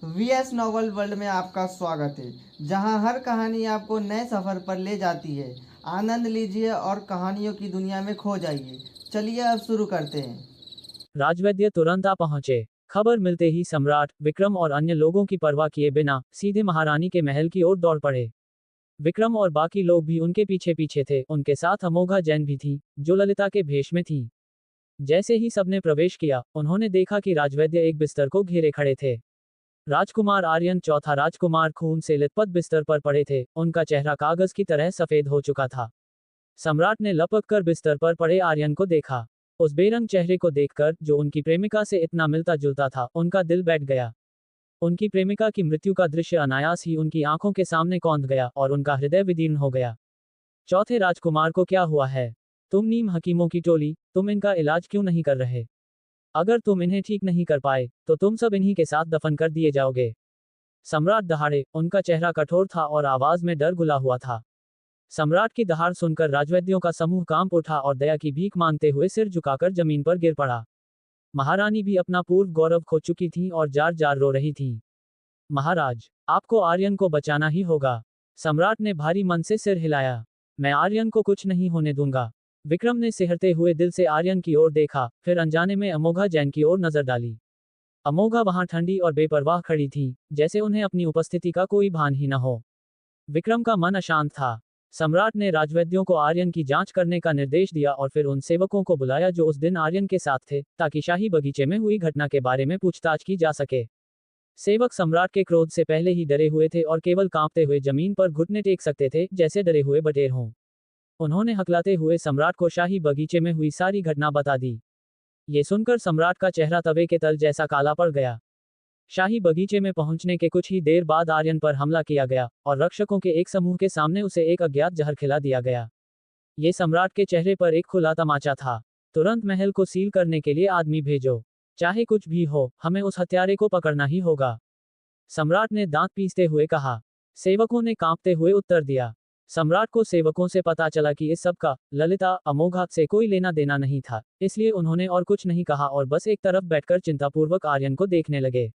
VS novel world में आपका स्वागत है, जहां हर कहानी आपको नए सफ़र पर ले जाती है। आनंद लीजिए और कहानियों की दुनिया में खो जाइए। चलिए अब शुरू करते हैं। राजवैद्य तुरंत आ पहुंचे। खबर मिलते ही सम्राट, विक्रम और अन्य लोगों की परवाह किए बिना सीधे महारानी के महल की ओर दौड़ पड़े। विक्रम और बाकी लोग भी उनके पीछे पीछे थे। उनके साथ अमोघा जैन भी थी, जो ललिता के भेष में थी। जैसे ही सबने प्रवेश किया, उन्होंने देखा कि राजवैद्य एक बिस्तर को घेरे खड़े थे। राजकुमार आर्यन चौथा राजकुमार खून से लिथपथ बिस्तर पर पड़े थे। उनका चेहरा कागज की तरह सफेद हो चुका था। सम्राट ने लपक कर बिस्तर पर पड़े आर्यन को देखा। उस बेरंग चेहरे को देखकर, जो उनकी प्रेमिका से इतना मिलता जुलता था, उनका दिल बैठ गया। उनकी प्रेमिका की मृत्यु का दृश्य अनायास ही उनकी आंखों के सामने कौंध गया और उनका हृदय विदीर्ण हो गया। चौथे राजकुमार को क्या हुआ है? तुम नीम हकीमों की टोली, तुम इनका इलाज क्यों नहीं कर रहे? अगर तुम इन्हें ठीक नहीं कर पाए, तो तुम सब इन्हीं के साथ दफन कर दिए जाओगे। सम्राट दहाड़े। उनका चेहरा कठोर था और आवाज में डर घुला हुआ था। सम्राट की दहाड़ सुनकर राजवैद्यों का समूह कांप उठा और दया की भीख मांगते हुए सिर झुकाकर जमीन पर गिर पड़ा। महारानी भी अपना पूर्व गौरव खो चुकी थीं और जार जार रो रही थीं। महाराज, आपको आर्यन को बचाना ही होगा। सम्राट ने भारी मन से सिर हिलाया। मैं आर्यन को कुछ नहीं होने दूंगा। विक्रम ने सिहरते हुए दिल से आर्यन की ओर देखा, फिर अनजाने में अमोघा जैन की ओर नजर डाली। अमोघा वहां ठंडी और बेपरवाह खड़ी थी, जैसे उन्हें अपनी उपस्थिति का कोई भान ही न हो। विक्रम का मन अशांत था। सम्राट ने राजवैद्यों को आर्यन की जांच करने का निर्देश दिया और फिर उन सेवकों को बुलाया जो उस दिन आर्यन के साथ थे, ताकि शाही बगीचे में हुई घटना के बारे में पूछताछ की जा सके। सेवक सम्राट के क्रोध से पहले ही डरे हुए थे और केवल कांपते हुए जमीन पर घुटने टेक सकते थे, जैसे डरे हुए बटेर हों। उन्होंने हकलाते हुए सम्राट को शाही बगीचे में हुई सारी घटना बता दी। ये सुनकर सम्राट का चेहरा तवे के तल जैसा काला पड़ गया। शाही बगीचे में पहुंचने के कुछ ही देर बाद आर्यन पर हमला किया गया और रक्षकों के एक समूह के सामने उसे एक अज्ञात जहर खिला दिया गया। ये सम्राट के चेहरे पर एक खुला तमाचा था। तुरंत महल को सील करने के लिए आदमी भेजो। चाहे कुछ भी हो, हमें उस हत्यारे को पकड़ना ही होगा। सम्राट ने दांत पीसते हुए कहा। सेवकों ने कांपते हुए उत्तर दिया। सम्राट को सेवकों से पता चला कि इस सब का ललिता अमोघा से कोई लेना देना नहीं था, इसलिए उन्होंने और कुछ नहीं कहा और बस एक तरफ बैठकर चिंतापूर्वक आर्यन को देखने लगे।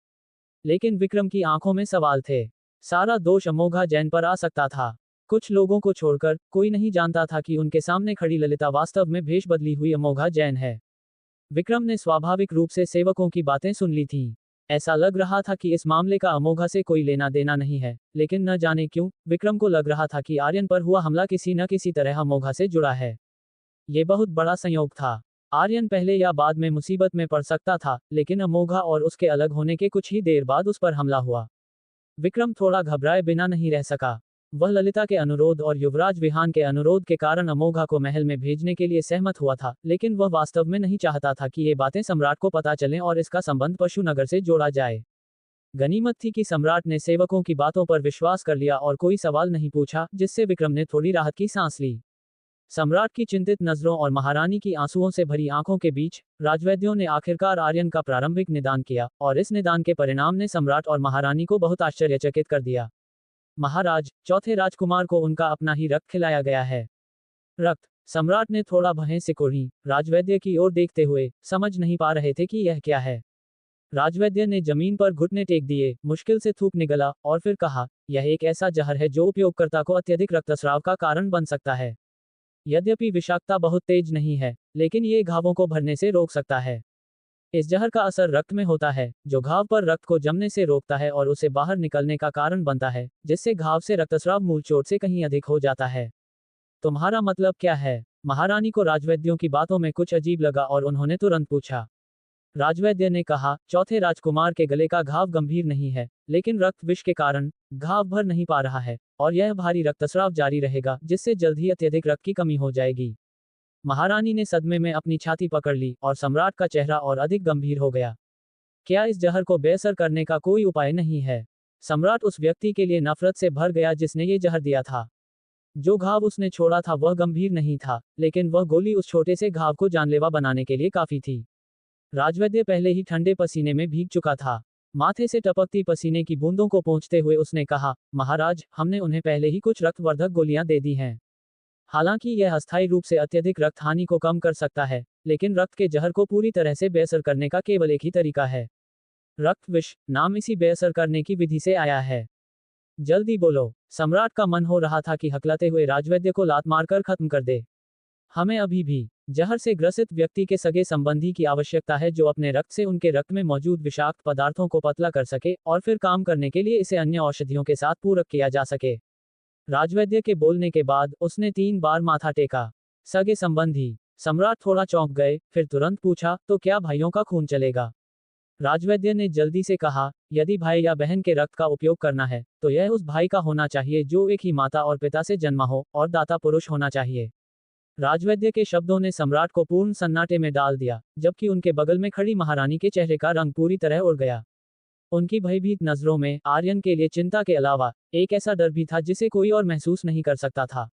लेकिन विक्रम की आंखों में सवाल थे। सारा दोष अमोघा जैन पर आ सकता था। कुछ लोगों को छोड़कर कोई नहीं जानता था कि उनके सामने खड़ी ललिता वास्तव में भेष बदली हुई अमोघा जैन है। विक्रम ने स्वाभाविक रूप से सेवकों की बातें सुन ली थीं। ऐसा लग रहा था कि इस मामले का अमोघा से कोई लेना देना नहीं है, लेकिन न जाने क्यों, विक्रम को लग रहा था कि आर्यन पर हुआ हमला किसी न किसी तरह अमोघा से जुड़ा है। ये बहुत बड़ा संयोग था। आर्यन पहले या बाद में मुसीबत में पड़ सकता था, लेकिन अमोघा और उसके अलग होने के कुछ ही देर बाद उस पर हमला हुआ। विक्रम थोड़ा घबराए बिना नहीं रह सका। वह ललिता के अनुरोध और युवराज विहान के अनुरोध के कारण अमोघा को महल में भेजने के लिए सहमत हुआ था, लेकिन वह वास्तव में नहीं चाहता था कि ये बातें सम्राट को पता चलें और इसका संबंध पशुनगर से जोड़ा जाए। गनीमत थी कि सम्राट ने सेवकों की बातों पर विश्वास कर लिया और कोई सवाल नहीं पूछा, जिससे विक्रम ने थोड़ी राहत की सांस ली। सम्राट की चिंतित नजरों और महारानी की आंसुओं से भरी आंखों के बीच, राजवैद्यों ने आखिरकार आर्यन का प्रारंभिक निदान किया, और इस निदान के परिणाम ने सम्राट और महारानी को बहुत आश्चर्यचकित कर दिया। महाराज, चौथे राजकुमार को उनका अपना ही रक्त खिलाया गया है। रक्त? सम्राट ने थोड़ा भयं से कुर्ही राजवैद्य की ओर देखते हुए, समझ नहीं पा रहे थे कि यह क्या है। राजवैद्य ने जमीन पर घुटने टेक दिए, मुश्किल से थूक निगला, और फिर कहा, यह एक ऐसा जहर है जो उपयोगकर्ता को अत्यधिक रक्तस्राव का कारण बन सकता है। यद्यपि विषाक्तता बहुत तेज नहीं है, लेकिन ये घावों को भरने से रोक सकता है। इस जहर का असर रक्त में होता है, जो घाव पर रक्त को जमने से रोकता है और उसे बाहर निकलने का कारण बनता है, जिससे घाव से रक्तस्राव मूल चोट से कहीं अधिक हो जाता है। तुम्हारा मतलब क्या है? महारानी को राजवैद्यों की बातों में कुछ अजीब लगा और उन्होंने तुरंत पूछा। राजवैद्य ने कहा, चौथे राजकुमार के गले का घाव गंभीर नहीं है, लेकिन रक्त विष के कारण घाव भर नहीं पा रहा है, और यह भारी रक्तस्राव जारी रहेगा, जिससे जल्द ही अत्यधिक रक्त की कमी हो जाएगी। महारानी ने सदमे में अपनी छाती पकड़ ली और सम्राट का चेहरा और अधिक गंभीर हो गया। क्या इस जहर को बेअसर करने का कोई उपाय नहीं है? सम्राट उस व्यक्ति के लिए नफरत से भर गया जिसने ये जहर दिया था। जो घाव उसने छोड़ा था वह गंभीर नहीं था, लेकिन वह गोली उस छोटे से घाव को जानलेवा बनाने के लिए काफी थी। राजवैद्य पहले ही ठंडे पसीने में भीग चुका था। माथे से टपकती पसीने की बूंदों को पोंछते हुए उसने कहा, महाराज, हमने उन्हें पहले ही कुछ रक्तवर्धक गोलियां दे दी हैं। हालांकि यह अस्थायी रूप से अत्यधिक रक्त हानि को कम कर सकता है, लेकिन रक्त के जहर को पूरी तरह से बेअसर करने का केवल एक ही तरीका है। रक्त विष नाम इसी बेअसर करने की विधि से आया है। जल्दी बोलो। सम्राट का मन हो रहा था कि हकलाते हुए राजवैद्य को लात मारकर खत्म कर दे। हमें अभी भी जहर से ग्रसित व्यक्ति के सगे संबंधी की आवश्यकता है जो अपने रक्त से उनके रक्त में मौजूद विषाक्त पदार्थों को पतला कर सके और फिर काम करने के लिए इसे अन्य औषधियों के साथ पूरक किया जा सके। राजवैद्य के बोलने के बाद उसने 3 बार माथा टेका। सगे संबंधी। सम्राट थोड़ा चौंक गए, फिर तुरंत पूछा, तो क्या भाइयों का खून चलेगा? राजवैद्य ने जल्दी से कहा, यदि भाई या बहन के रक्त का उपयोग करना है तो यह उस भाई का होना चाहिए जो एक ही माता और पिता से जन्मा हो और दाता पुरुष होना चाहिए। राजवैद्य के शब्दों ने सम्राट को पूर्ण सन्नाटे में डाल दिया, जबकि उनके बगल में खड़ी महारानी के चेहरे का रंग पूरी तरह उड़ गया। उनकी भयभीत नजरों में आर्यन के लिए चिंता के अलावा एक ऐसा डर भी था जिसे कोई और महसूस नहीं कर सकता था।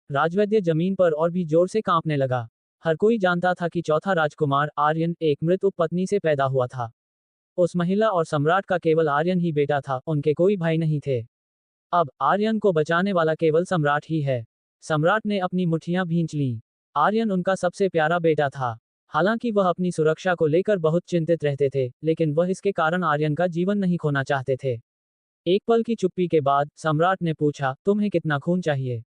राजवैद्य जमीन पर और भी जोर से कांपने लगा। हर कोई जानता था कि चौथा राजकुमार आर्यन एक मृत उपपत्नी से पैदा हुआ था। उस महिला और सम्राट का केवल आर्यन ही बेटा था, उनके कोई भाई नहीं थे। अब आर्यन को बचाने वाला केवल सम्राट ही है। सम्राट ने अपनी मुट्ठियां भींच लीं। आर्यन उनका सबसे प्यारा बेटा था। हालांकि वह अपनी सुरक्षा को लेकर बहुत चिंतित रहते थे, लेकिन वह इसके कारण आर्यन का जीवन नहीं खोना चाहते थे। एक पल की चुप्पी के बाद सम्राट ने पूछा, तुम्हें कितना खून चाहिए?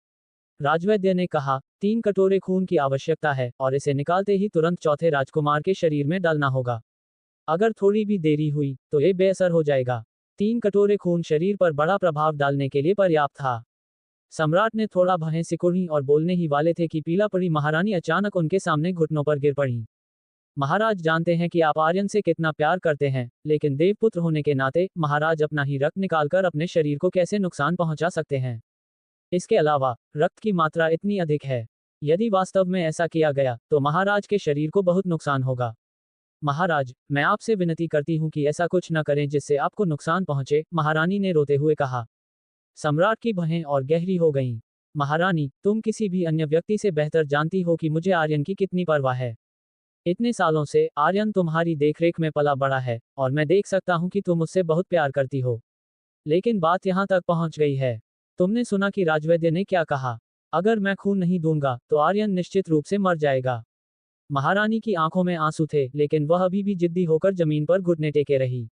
राजवैद्य ने कहा, 3 कटोरे खून की आवश्यकता है और इसे निकालते ही तुरंत चौथे राजकुमार के शरीर में डालना होगा। अगर थोड़ी भी देरी हुई तो ये बेअसर हो जाएगा। 3 कटोरे खून शरीर पर बड़ा प्रभाव डालने के लिए पर्याप्त था। सम्राट ने थोड़ा भवें सिकुड़ी और बोलने ही वाले थे कि पीला पड़ी महारानी अचानक उनके सामने घुटनों पर गिर पड़ी। महाराज जानते हैं कि आप आर्यन से कितना प्यार करते हैं, लेकिन देवपुत्र होने के नाते महाराज अपना ही रक्त निकालकर अपने शरीर को कैसे नुकसान पहुंचा सकते हैं? इसके अलावा रक्त की मात्रा इतनी अधिक है, यदि वास्तव में ऐसा किया गया तो महाराज के शरीर को बहुत नुकसान होगा। महाराज, मैं आपसे विनती करती हूँ कि ऐसा कुछ न करें जिससे आपको नुकसान पहुंचे, महारानी ने रोते हुए कहा। सम्राट की भवें और गहरी हो गईं। महारानी, तुम किसी भी अन्य व्यक्ति से बेहतर जानती हो कि मुझे आर्यन की कितनी परवाह है। इतने सालों से आर्यन तुम्हारी देखरेख में पला बड़ा है और मैं देख सकता हूँ कि तुम उससे बहुत प्यार करती हो। लेकिन बात यहाँ तक पहुँच गई है। तुमने सुना कि राजवैद्य ने क्या कहा? अगर मैं खून नहीं दूंगा तो आर्यन निश्चित रूप से मर जाएगा। महारानी की आंखों में आंसू थे, लेकिन वह अभी भी जिद्दी होकर जमीन पर घुटने टेके रही।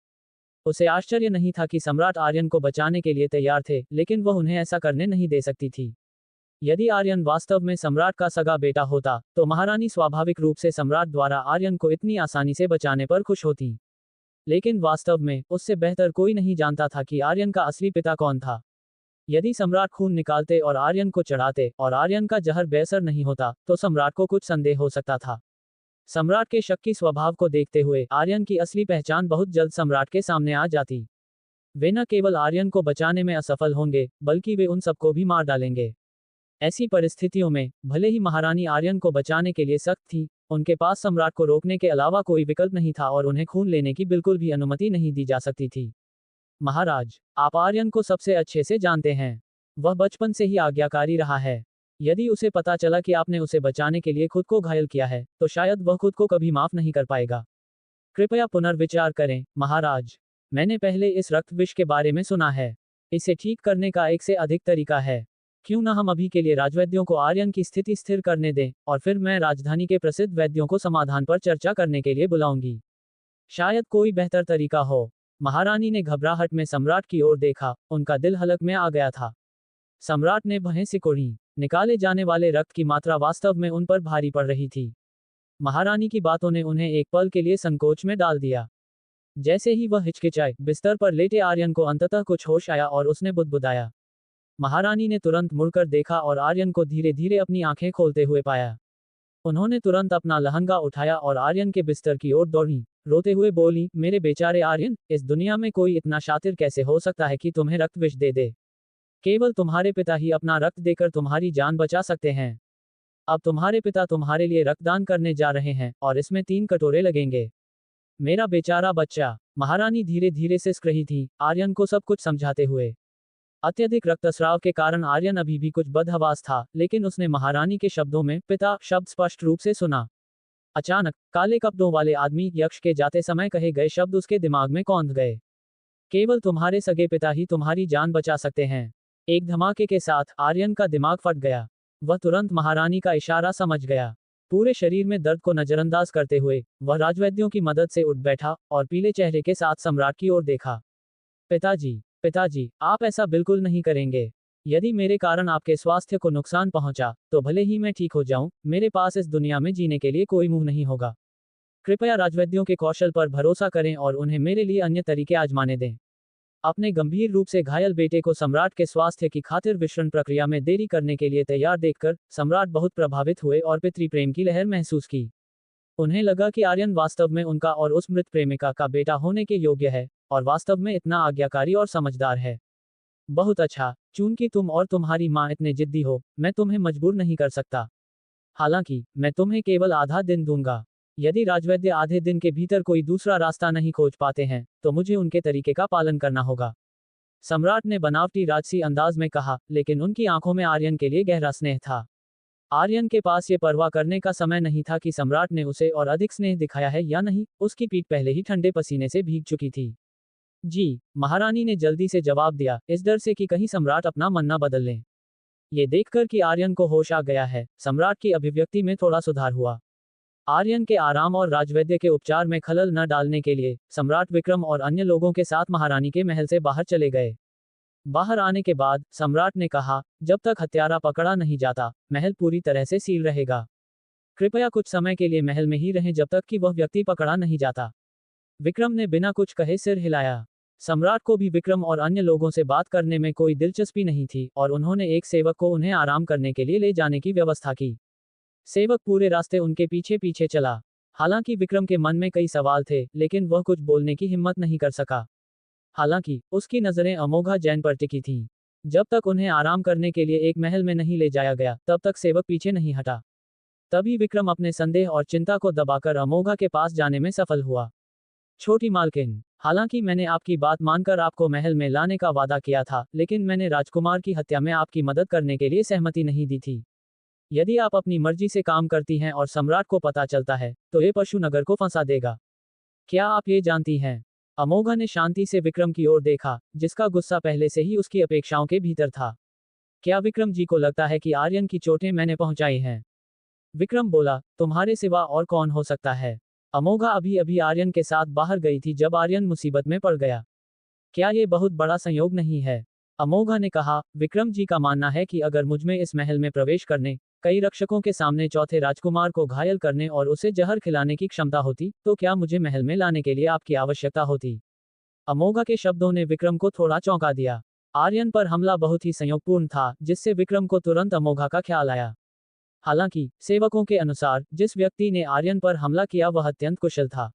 उसे आश्चर्य नहीं था कि सम्राट आर्यन को बचाने के लिए तैयार थे, लेकिन वह उन्हें ऐसा करने नहीं दे सकती थी। यदि आर्यन वास्तव में सम्राट का सगा बेटा होता तो महारानी स्वाभाविक रूप से सम्राट द्वारा आर्यन को इतनी आसानी से बचाने पर खुश होती। लेकिन वास्तव में उससे बेहतर कोई नहीं जानता था कि आर्यन का असली पिता कौन था। यदि सम्राट खून निकालते और आर्यन को चढ़ाते और आर्यन का जहर बेअसर नहीं होता तो सम्राट को कुछ संदेह हो सकता था। सम्राट के शक्की स्वभाव को देखते हुए आर्यन की असली पहचान बहुत जल्द सम्राट के सामने आ जाती। वे न केवल आर्यन को बचाने में असफल होंगे, बल्कि वे उन सबको भी मार डालेंगे। ऐसी परिस्थितियों में भले ही महारानी आर्यन को बचाने के लिए सख्त थी, उनके पास सम्राट को रोकने के अलावा कोई विकल्प नहीं था और उन्हें खून लेने की बिल्कुल भी अनुमति नहीं दी जा सकती थी। महाराज, आप आर्यन को सबसे अच्छे से जानते हैं। वह बचपन से ही आज्ञाकारी रहा है। यदि उसे पता चला कि आपने उसे बचाने के लिए खुद को घायल किया है तो शायद वह खुद को कभी माफ नहीं कर पाएगा। कृपया पुनर्विचार करें, महाराज। मैंने पहले इस रक्त विष के बारे में सुना है। इसे ठीक करने का एक से अधिक तरीका है। क्यों न हम अभी के लिए राजवैद्यों को आर्यन की स्थिति स्थिर करने दें और फिर मैं राजधानी के प्रसिद्ध वैद्यों को समाधान पर चर्चा करने के लिए बुलाऊंगी। शायद कोई बेहतर तरीका हो। महारानी ने घबराहट में सम्राट की ओर देखा, उनका दिल हलक में आ गया था। सम्राट ने भवें सिकोड़ी। निकाले जाने वाले रक्त की मात्रा वास्तव में उन पर भारी पड़ रही थी। महारानी की बातों ने उन्हें एक पल के लिए संकोच में डाल दिया। जैसे ही वह हिचकिचाए, बिस्तर पर लेटे आर्यन को अंततः कुछ होश आया और उसने बुदबुदाया। महारानी ने तुरंत मुड़कर देखा और आर्यन को धीरे धीरे अपनी आंखें खोलते हुए पाया। उन्होंने तुरंत अपना लहंगा उठाया और आर्यन के बिस्तर की ओर दौड़ी। रोते हुए बोली, मेरे बेचारे आर्यन, इस दुनिया में कोई इतना शातिर कैसे हो सकता है कि तुम्हें रक्त विष दे दे? केवल तुम्हारे पिता ही अपना रक्त देकर तुम्हारी जान बचा सकते हैं। अब तुम्हारे पिता तुम्हारे लिए रक्तदान करने जा रहे हैं और इसमें 3 कटोरे लगेंगे। मेरा बेचारा बच्चा। महारानी धीरे धीरे सिसक रही थी, आर्यन को सब कुछ समझाते हुए। अत्यधिक रक्तस्राव के कारण आर्यन अभी भी कुछ बदहवास था, लेकिन उसने महारानी के शब्दों में पिता शब्द स्पष्ट रूप से सुना। अचानक काले कपड़ों वाले आदमी यक्ष के जाते समय कहे गए शब्द उसके दिमाग में कौंध गए। केवल तुम्हारे सगे पिता ही तुम्हारी जान बचा सकते हैं। एक धमाके के साथ आर्यन का दिमाग फट गया। वह तुरंत महारानी का इशारा समझ गया। पूरे शरीर में दर्द को नजरअंदाज करते हुए वह राजवैद्यों की मदद से उठ बैठा और पीले चेहरे के साथ सम्राट की ओर देखा। पिताजी, पिताजी, आप ऐसा बिल्कुल नहीं करेंगे। यदि मेरे कारण आपके स्वास्थ्य को नुकसान पहुंचा, तो भले ही मैं ठीक हो जाऊं, मेरे पास इस दुनिया में जीने के लिए कोई मुंह नहीं होगा। कृपया राजवैद्यों के कौशल पर भरोसा करें और उन्हें मेरे लिए अन्य तरीके आजमाने दें। अपने गंभीर रूप से घायल बेटे को सम्राट के स्वास्थ्य की खातिर विषण प्रक्रिया में देरी करने के लिए तैयार देखकर सम्राट बहुत प्रभावित हुए और पितृप्रेम की लहर महसूस की। उन्हें लगा कि आर्यन वास्तव में उनका और उस मृत प्रेमिका का बेटा होने के योग्य है, और वास्तव में इतना आज्ञाकारी और समझदार है। बहुत अच्छा, चूंकि तुम और तुम्हारी माँ इतने जिद्दी हो, मैं तुम्हें मजबूर नहीं कर सकता। हालांकि, मैं तुम्हें केवल आधा दिन दूंगा। यदि राजवैद्य आधे दिन के भीतर कोई दूसरा रास्ता नहीं खोज पाते हैं, तो मुझे उनके तरीके का पालन करना होगा। सम्राट ने बनावटी राजसी अंदाज में कहा, लेकिन उनकी आंखों में आर्यन के लिए गहरा स्नेह था। आर्यन के पास ये परवाह करने का समय नहीं था कि सम्राट ने उसे और अधिक स्नेह दिखाया है या नहीं, उसकी पीठ पहले ही ठंडे पसीने से भीग चुकी थी। जी, महारानी ने जल्दी से जवाब दिया, इस डर से कि कहीं सम्राट अपना मन न बदल लें। ये देखकर कि आर्यन को होश आ गया है, सम्राट की अभिव्यक्ति में थोड़ा सुधार हुआ। आर्यन के आराम और राजवैद्य के उपचार में खलल न डालने के लिए सम्राट विक्रम और अन्य लोगों के साथ महारानी के महल से बाहर चले गए। बाहर आने के बाद सम्राट ने कहा, जब तक हत्यारा पकड़ा नहीं जाता, महल पूरी तरह से सील रहेगा। कृपया कुछ समय के लिए महल में ही रहें जब तक कि वह व्यक्ति पकड़ा नहीं जाता। विक्रम ने बिना कुछ कहे सिर हिलाया। सम्राट को भी विक्रम और अन्य लोगों से बात करने में कोई दिलचस्पी नहीं थी और उन्होंने एक सेवक को उन्हें आराम करने के लिए ले जाने की व्यवस्था की। सेवक पूरे रास्ते उनके पीछे पीछे चला। हालांकि विक्रम के मन में कई सवाल थे, लेकिन वह कुछ बोलने की हिम्मत नहीं कर सका। हालांकि, उसकी नजरें अमोघा जैन पर टिकी थीं। जब तक उन्हें आराम करने के लिए एक महल में नहीं ले जाया गया, तब तक सेवक पीछे नहीं हटा। तभी विक्रम अपने संदेह और चिंता को दबाकर अमोघा के पास जाने में सफल हुआ। छोटी मालकिन, हालांकि मैंने आपकी बात मानकर आपको महल में लाने का वादा किया था, लेकिन मैंने राजकुमार की हत्या में आपकी मदद करने के लिए सहमति नहीं दी थी। यदि आप अपनी मर्जी से काम करती हैं और सम्राट को पता चलता है, तो ये पशु नगर को फंसा देगा। क्या आप ये जानती हैं? अमोघा ने शांति से विक्रम की ओर देखा, जिसका गुस्सा पहले से ही उसकी अपेक्षाओं के भीतर था। क्या विक्रम जी को लगता है कि आर्यन की चोटें मैंने पहुंचाई हैं? विक्रम बोला, तुम्हारे सिवा और कौन हो सकता है? अमोघा अभी अभी आर्यन के साथ बाहर गई थी जब आर्यन मुसीबत में पड़ गया। क्या ये बहुत बड़ा संयोग नहीं है? अमोघा ने कहा, विक्रम जी का मानना है कि अगर मुझमें इस महल में प्रवेश करने, कई रक्षकों के सामने चौथे राजकुमार को घायल करने और उसे जहर खिलाने की क्षमता होती, तो क्या मुझे महल में लाने के लिए आपकी आवश्यकता होती? अमोघा के शब्दों ने विक्रम को थोड़ा चौंका दिया। आर्यन पर हमला बहुत ही संयोगपूर्ण था, जिससे विक्रम को तुरंत अमोघा का ख्याल आया। हालांकि, सेवकों के अनुसार, जिस व्यक्ति ने आर्यन पर हमला किया वह अत्यंत कुशल था।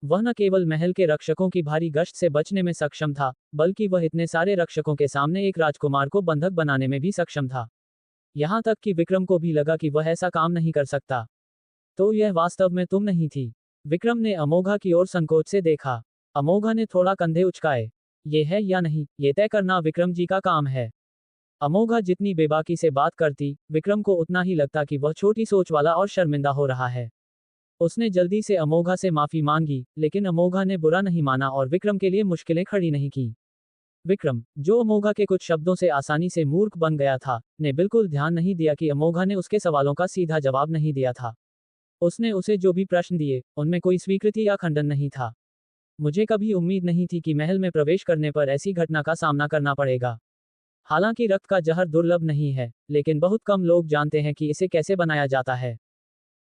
वह न केवल महल के रक्षकों की भारी गश्त से बचने में सक्षम था, बल्कि वह इतने सारे रक्षकों के सामने एक राजकुमार को बंधक बनाने में भी सक्षम था। यहाँ तक कि विक्रम को भी लगा कि वह ऐसा काम नहीं कर सकता। तो यह वास्तव में तुम नहीं थी? विक्रम ने अमोघा की ओर संकोच से देखा। अमोघा ने थोड़ा कंधे उचकाए। ये है या नहीं, ये तय करना विक्रम जी का काम है। अमोघा जितनी बेबाकी से बात करती, विक्रम को उतना ही लगता कि वह छोटी सोच वाला और शर्मिंदा हो रहा है। उसने जल्दी से अमोघा से माफी मांगी, लेकिन अमोघा ने बुरा नहीं माना और विक्रम के लिए मुश्किलें खड़ी नहीं की। विक्रम, जो अमोघा के कुछ शब्दों से आसानी से मूर्ख बन गया था, ने बिल्कुल ध्यान नहीं दिया कि अमोघा ने उसके सवालों का सीधा जवाब नहीं दिया था। उसने उसे जो भी प्रश्न दिए, उनमें कोई स्वीकृति या खंडन नहीं था। मुझे कभी उम्मीद नहीं थी कि महल में प्रवेश करने पर ऐसी घटना का सामना करना पड़ेगा। हालांकि रक्त का जहर दुर्लभ नहीं है, लेकिन बहुत कम लोग जानते हैं कि इसे कैसे बनाया जाता है।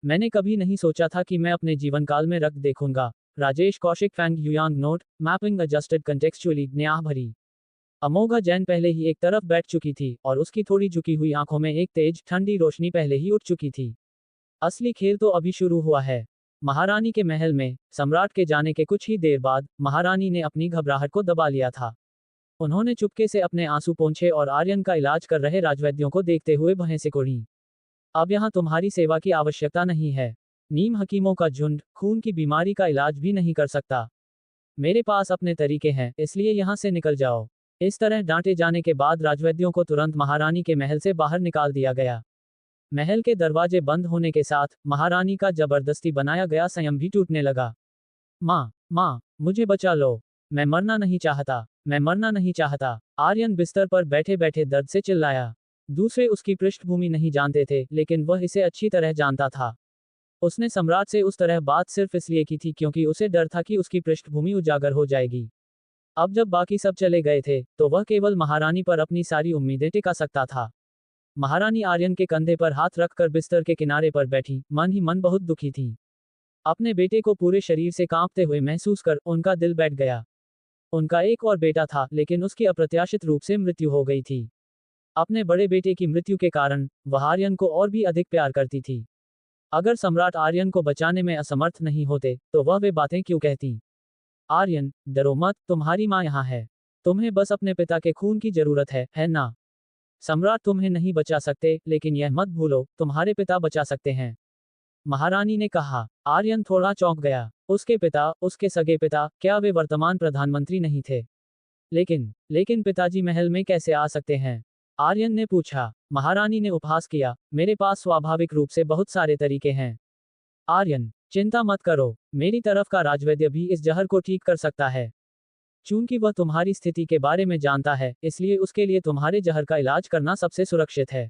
मैंने कभी नहीं सोचा था कि मैं अपने जीवन काल में रक्त देखूंगा। Rajesh Kaushik Fang Yuyang note, mapping adjusted contextually, न्याह भरी। अमोघा जैन पहले ही एक तरफ बैठ चुकी थी और उसकी थोड़ी झुकी हुई आंखों में एक तेज ठंडी रोशनी पहले ही उठ चुकी थी। असली खेल तो अभी शुरू हुआ है। महारानी के महल में सम्राट के जाने के कुछ ही देर बाद महारानी ने अपनी घबराहट को दबा लिया था। उन्होंने चुपके से अपने आंसू पोंछे और आर्यन का इलाज कर रहे राजवैद्यों को देखते हुए भवें से कोढ़ी। अब यहाँ तुम्हारी सेवा की आवश्यकता नहीं है। नीम हकीमों का झुंड खून की बीमारी का इलाज भी नहीं कर सकता। मेरे पास अपने तरीके हैं, इसलिए यहाँ से निकल जाओ। इस तरह डांटे जाने के बाद राजवैद्यों को तुरंत महारानी के महल से बाहर निकाल दिया गया। महल के दरवाजे बंद होने के साथ महारानी का जबरदस्ती बनाया गया संयम भी टूटने लगा। माँ, मुझे बचा लो। मैं मरना नहीं चाहता, मैं मरना नहीं चाहता। आर्यन बिस्तर पर बैठे बैठे दर्द से चिल्लाया। दूसरे उसकी पृष्ठभूमि नहीं जानते थे, लेकिन वह इसे अच्छी तरह जानता था। उसने सम्राट से उस तरह बात सिर्फ इसलिए की थी क्योंकि उसे डर था कि उसकी पृष्ठभूमि उजागर हो जाएगी। अब जब बाकी सब चले गए थे तो वह केवल महारानी पर अपनी सारी उम्मीदें टिका सकता था। महारानी आर्यन के कंधे पर हाथ रखकर बिस्तर के किनारे पर बैठी, मन ही मन बहुत दुखी थी। अपने बेटे को पूरे शरीर से कांपते हुए महसूस कर उनका दिल बैठ गया। उनका एक और बेटा था, लेकिन उसकी अप्रत्याशित रूप से मृत्यु हो गई थी। अपने बड़े बेटे की मृत्यु के कारण वह आर्यन को और भी अधिक प्यार करती थी। अगर सम्राट आर्यन को बचाने में असमर्थ नहीं होते तो वह वे बातें क्यों कहती? आर्यन, डरो मत, तुम्हारी माँ यहाँ है। तुम्हें बस अपने पिता के खून की जरूरत है ना? सम्राट तुम्हें नहीं बचा सकते, लेकिन यह मत भूलो, तुम्हारे पिता बचा सकते हैं। महारानी ने कहा। आर्यन थोड़ा चौंक गया। उसके पिता, उसके सगे पिता, क्या वे वर्तमान प्रधानमंत्री नहीं थे? लेकिन पिताजी महल में कैसे आ सकते हैं? आर्यन ने पूछा। महारानी ने उपहास किया, मेरे पास स्वाभाविक रूप से बहुत सारे तरीके हैं। आर्यन, चिंता मत करो, मेरी तरफ का राजवैद्य भी इस जहर को ठीक कर सकता है। चूंकि वह तुम्हारी स्थिति के बारे में जानता है, इसलिए उसके लिए तुम्हारे जहर का इलाज करना सबसे सुरक्षित है।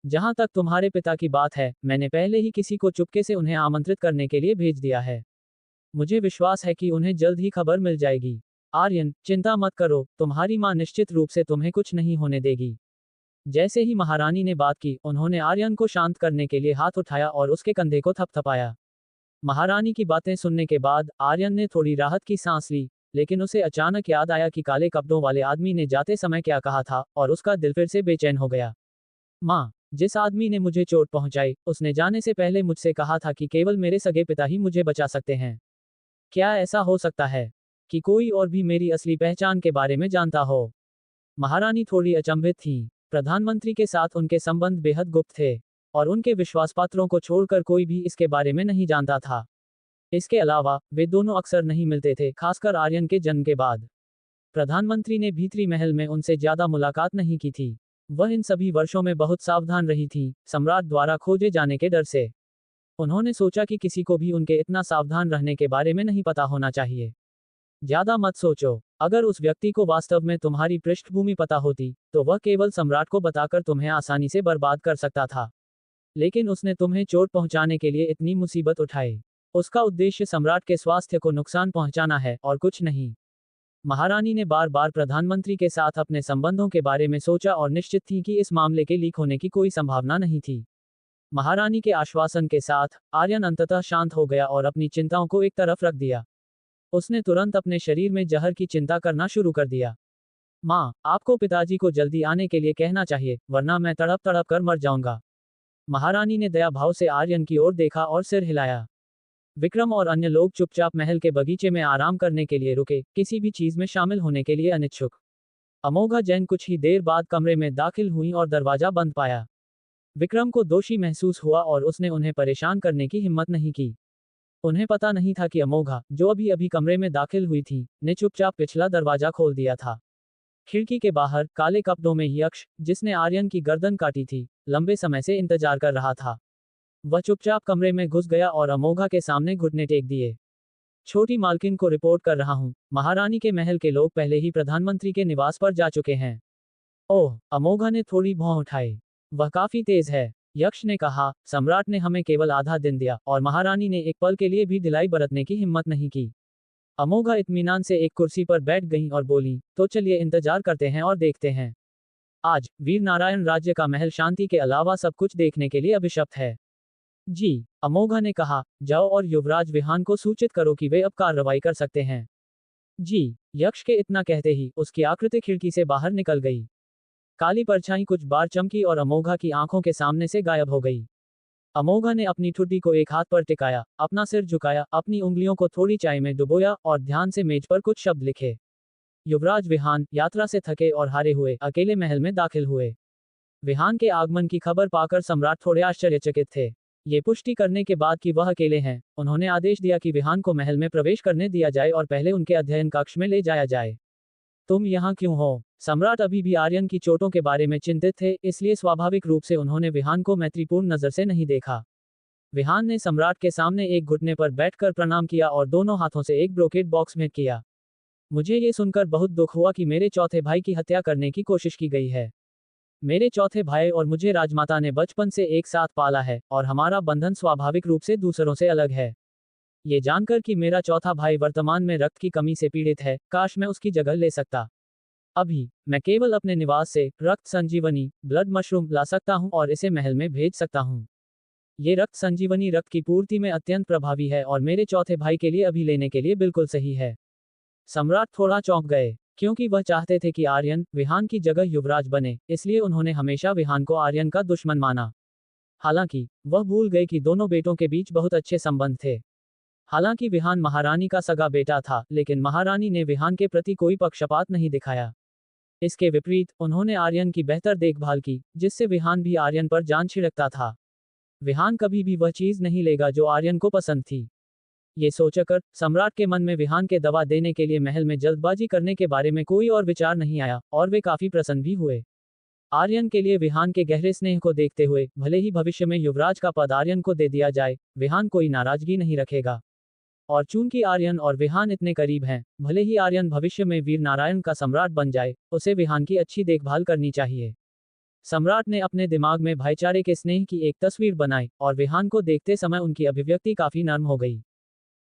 जहां तक तुम्हारे पिता की बात है, मैंने पहले ही किसी को चुपके से उन्हें आमंत्रित करने के लिए भेज दिया है। मुझे विश्वास है कि उन्हें जल्द ही खबर मिल जाएगी। आर्यन, चिंता मत करो, तुम्हारी माँ निश्चित रूप से तुम्हें कुछ नहीं होने देगी। जैसे ही महारानी ने बात की, उन्होंने आर्यन को शांत करने के लिए हाथ उठाया और उसके कंधे को थपथपाया। महारानी की बातें सुनने के बाद आर्यन ने थोड़ी राहत की सांस ली, लेकिन उसे अचानक याद आया कि काले कपड़ों वाले आदमी ने जाते समय क्या कहा था, और उसका दिल फिर से बेचैन हो गया। माँ, जिस आदमी ने मुझे चोट पहुंचाई, उसने जाने से पहले मुझसे कहा था कि केवल मेरे सगे पिता ही मुझे बचा सकते हैं। क्या ऐसा हो सकता है कि कोई और भी मेरी असली पहचान के बारे में जानता हो? महारानी थोड़ी अचंभित थी। प्रधानमंत्री के साथ उनके संबंध बेहद गुप्त थे, और उनके विश्वासपात्रों को छोड़कर कोई भी इसके बारे में नहीं जानता था। इसके अलावा वे दोनों अक्सर नहीं मिलते थे, खासकर आर्यन के जन्म के बाद। प्रधानमंत्री ने भीतरी महल में उनसे ज्यादा मुलाकात नहीं की थी। वह इन सभी वर्षों में बहुत सावधान रही थी, सम्राट द्वारा खोजे जाने के डर से। उन्होंने सोचा कि किसी को भी उनके इतना सावधान रहने के बारे में नहीं पता होना चाहिए। ज्यादा मत सोचो, अगर उस व्यक्ति को वास्तव में तुम्हारी पृष्ठभूमि पता होती, तो वह केवल सम्राट को बताकर तुम्हें आसानी से बर्बाद कर सकता था। लेकिन उसने तुम्हें चोट पहुंचाने के लिए इतनी मुसीबत उठाई। उसका उद्देश्य सम्राट के स्वास्थ्य को नुकसान पहुंचाना है, और कुछ नहीं। महारानी ने बार बार प्रधानमंत्री के साथ अपने संबंधों के बारे में सोचा और निश्चित थी कि इस मामले के लीक होने की कोई संभावना नहीं थी। महारानी के आश्वासन के साथ आर्यन अंततः शांत हो गया और अपनी चिंताओं को एक तरफ रख दिया। उसने तुरंत अपने शरीर में जहर की चिंता करना शुरू कर दिया। माँ, आपको पिताजी को जल्दी आने के लिए कहना चाहिए, वरना मैं तड़प तड़प कर मर जाऊंगा। महारानी ने दया भाव से आर्यन की ओर देखा और सिर हिलाया। विक्रम और अन्य लोग चुपचाप महल के बगीचे में आराम करने के लिए रुके, किसी भी चीज में शामिल होने के लिए अनिच्छुक। अमोघा जैन कुछ ही देर बाद कमरे में दाखिल हुई और दरवाजा बंद पाया। विक्रम को दोषी महसूस हुआ और उसने उन्हें परेशान करने की हिम्मत नहीं की। उन्हें पता नहीं था कि अमोघा, जो अभी अभी कमरे में दाखिल हुई थी, ने चुपचाप पिछला दरवाजा खोल दिया था। खिड़की के बाहर काले कपड़ों में यक्ष, जिसने आर्यन की गर्दन काटी थी, लंबे समय से इंतजार कर रहा था। वह चुपचाप कमरे में घुस गया और अमोघा के सामने घुटने टेक दिए। छोटी मालकिन को रिपोर्ट कर रहा हूँ, महारानी के महल के लोग पहले ही प्रधानमंत्री के निवास पर जा चुके हैं। ओह, अमोघा ने थोड़ी भौं उठाई। वह काफी तेज है, यक्ष ने कहा। सम्राट ने हमें केवल आधा दिन दिया, और महारानी ने एक पल के लिए भी ढिलाई बरतने की हिम्मत नहीं की। अमोघा इत्मीनान से एक कुर्सी पर बैठ गई और बोली, तो चलिए इंतजार करते हैं और देखते हैं। आज वीर नारायण राज्य का महल शांति के अलावा सब कुछ देखने के लिए अभिशप्त है। जी, अमोघा ने कहा, जाओ और युवराज विहान को सूचित करो कि वे अब कार्रवाई कर सकते हैं। जी, यक्ष के इतना कहते ही उसकी आकृति खिड़की से बाहर निकल गई। काली परछाई कुछ बार चमकी और अमोघा की आंखों के सामने से गायब हो गई। अमोघा ने अपनी ठुड्डी को एक हाथ पर टिकाया, अपना सिर झुकाया, अपनी उंगलियों को थोड़ी चाय में डुबोया और ध्यान से मेज पर कुछ शब्द लिखे। युवराज विहान यात्रा से थके और हारे हुए अकेले महल में दाखिल हुए। विहान के आगमन की खबर पाकर सम्राट थोड़े आश्चर्यचकित थे। ये पुष्टि करने के बाद कि वह अकेले हैं, उन्होंने आदेश दिया कि विहान को महल में प्रवेश करने दिया जाए और पहले उनके अध्ययन कक्ष में ले जाया जाए। तुम यहाँ क्यों हो? सम्राट अभी भी आर्यन की चोटों के बारे में चिंतित थे, इसलिए स्वाभाविक रूप से उन्होंने विहान को मैत्रीपूर्ण नजर से नहीं देखा। विहान ने सम्राट के सामने एक घुटने पर बैठकर प्रणाम किया और दोनों हाथों से एक ब्रोकेट बॉक्स भेंट किया। मुझे ये सुनकर बहुत दुख हुआ कि मेरे चौथे भाई की हत्या करने की कोशिश की गई है। मेरे चौथे भाई और मुझे राजमाता ने बचपन से एक साथ पाला है और हमारा बंधन स्वाभाविक रूप से दूसरों से अलग है। ये जानकर कि मेरा चौथा भाई वर्तमान में रक्त की कमी से पीड़ित है, काश मैं उसकी जगह ले सकता। अभी मैं केवल अपने निवास से रक्त संजीवनी ब्लड मशरूम ला सकता हूं और इसे महल में भेज सकता हूं। ये रक्त संजीवनी रक्त की पूर्ति में अत्यंत प्रभावी है और मेरे चौथे भाई के लिए अभी लेने के लिए बिल्कुल सही है। सम्राट थोड़ा चौंक गए, क्योंकि वह चाहते थे कि आर्यन विहान की जगह युवराज बने, इसलिए उन्होंने हमेशा विहान को आर्यन का दुश्मन माना। हालांकि वह भूल गए कि दोनों बेटों के बीच बहुत अच्छे संबंध थे। हालांकि विहान महारानी का सगा बेटा था, लेकिन महारानी ने विहान के प्रति कोई पक्षपात नहीं दिखाया। इसके विपरीत उन्होंने आर्यन की बेहतर देखभाल की, जिससे विहान भी आर्यन पर जान छिड़कता था। विहान कभी भी वह चीज नहीं लेगा जो आर्यन को पसंद थी। ये सोचकर सम्राट के मन में विहान के दवा देने के लिए महल में जल्दबाजी करने के बारे में कोई और विचार नहीं आया और वे काफी प्रसन्न भी हुए। आर्यन के लिए विहान के गहरे स्नेह को देखते हुए भले ही भविष्य में युवराज का पद आर्यन को दे दिया जाए, विहान कोई नाराजगी नहीं रखेगा। और चूंकि आर्यन और विहान इतने करीब हैं, भले ही आर्यन भविष्य में वीर नारायण का सम्राट बन जाए, उसे विहान की अच्छी देखभाल करनी चाहिए। सम्राट ने अपने दिमाग में भाईचारे के स्नेह की एक तस्वीर बनाई और विहान को देखते समय उनकी अभिव्यक्ति काफी नर्म हो गई।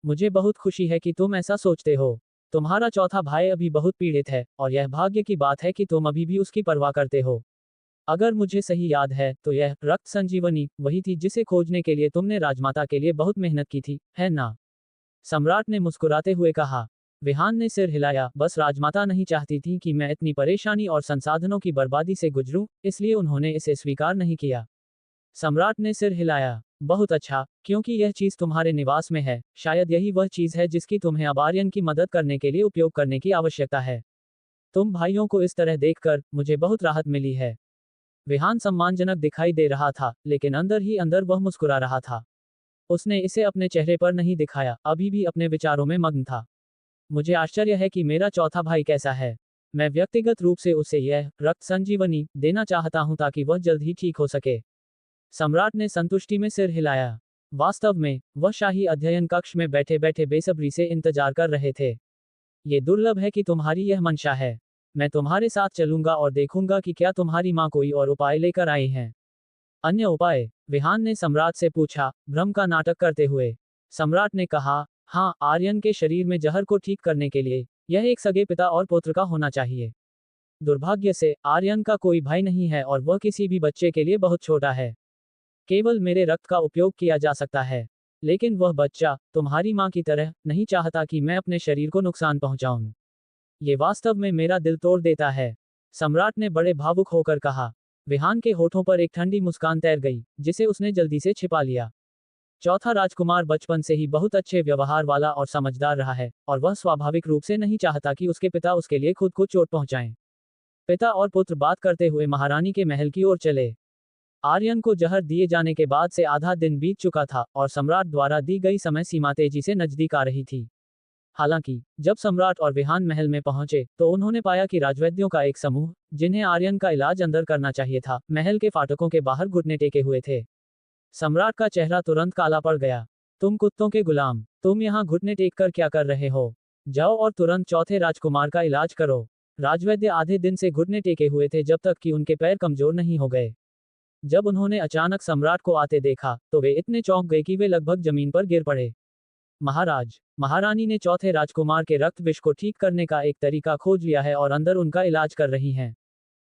मुझे बहुत खुशी है कि तुम ऐसा सोचते हो। तुम्हारा चौथा भाई अभी बहुत पीड़ित है और यह भाग्य की बात है कि तुम अभी भी उसकी परवाह करते हो। अगर मुझे सही याद है तो यह रक्त संजीवनी वही थी जिसे खोजने के लिए तुमने राजमाता के लिए बहुत मेहनत की थी, है ना? सम्राट ने मुस्कुराते हुए कहा। विहान ने सिर हिलाया, बस राजमाता नहीं चाहती थी कि मैं इतनी परेशानी और संसाधनों की बर्बादी से गुजरूं, इसलिए उन्होंने इसे स्वीकार नहीं किया। सम्राट ने सिर हिलाया। बहुत अच्छा, क्योंकि यह चीज तुम्हारे निवास में है, शायद यही वह चीज है जिसकी तुम्हें अब आर्यन की मदद करने के लिए उपयोग करने की आवश्यकता है। तुम भाइयों को इस तरह देखकर मुझे बहुत राहत मिली है। विहान सम्मानजनक दिखाई दे रहा था, लेकिन अंदर ही अंदर वह मुस्कुरा रहा था। उसने इसे अपने चेहरे पर नहीं दिखाया, अभी भी अपने विचारों में मग्न था। मुझे आश्चर्य है कि मेरा चौथा भाई कैसा है। मैं व्यक्तिगत रूप से उसे यह रक्त संजीवनी देना चाहता हूं ताकि वह जल्द ही ठीक हो सके। सम्राट ने संतुष्टि में सिर हिलाया। वास्तव में वह शाही अध्ययन कक्ष में बैठे बैठे बेसब्री से इंतजार कर रहे थे। ये दुर्लभ है कि तुम्हारी यह मंशा है। मैं तुम्हारे साथ चलूंगा और देखूंगा कि क्या तुम्हारी माँ कोई और उपाय लेकर आई हैं। अन्य उपाय? विहान ने सम्राट से पूछा, भ्रम का नाटक करते हुए। सम्राट ने कहा, हाँ, आर्यन के शरीर में जहर को ठीक करने के लिए यह एक सगे पिता और पुत्र का होना चाहिए। दुर्भाग्य से आर्यन का कोई भाई नहीं है और वह किसी भी बच्चे के लिए बहुत छोटा है। केवल मेरे रक्त का उपयोग किया जा सकता है, लेकिन वह बच्चा तुम्हारी माँ की तरह नहीं चाहता कि मैं अपने शरीर को नुकसान पहुंचाऊं। ये वास्तव में मेरा दिल तोड़ देता है। सम्राट ने बड़े भावुक होकर कहा। विहान के होठों पर एक ठंडी मुस्कान तैर गई, जिसे उसने जल्दी से छिपा लिया। चौथा राजकुमार बचपन से ही बहुत अच्छे व्यवहार वाला और समझदार रहा है, और वह स्वाभाविक रूप से नहीं चाहता कि उसके पिता उसके लिए खुद को चोट पहुंचाएं। पिता और पुत्र बात करते हुए महारानी के महल की ओर चले। आर्यन को जहर दिए जाने के बाद से आधा दिन बीत चुका था और सम्राट द्वारा दी गई समय सीमा तेजी से नजदीक आ रही थी। हालांकि जब सम्राट और विहान महल में पहुंचे तो उन्होंने पाया कि राजवैद्यों का एक समूह, जिन्हें आर्यन का इलाज अंदर करना चाहिए था, महल के फाटकों के बाहर घुटने टेके हुए थे। सम्राट का चेहरा तुरंत काला पड़ गया। तुम कुत्तों के गुलाम, तुम यहाँ घुटने टेक कर क्या कर रहे हो? जाओ और तुरंत चौथे राजकुमार का इलाज करो। राजवैद्य आधे दिन से घुटने टेके हुए थे जब तक कि उनके पैर कमजोर नहीं हो गए। जब उन्होंने अचानक सम्राट को आते देखा तो वे इतने चौंक गए कि वे लगभग जमीन पर गिर पड़े। महाराज, महारानी ने चौथे राजकुमार के रक्त विष को ठीक करने का एक तरीका खोज लिया है और अंदर उनका इलाज कर रही हैं।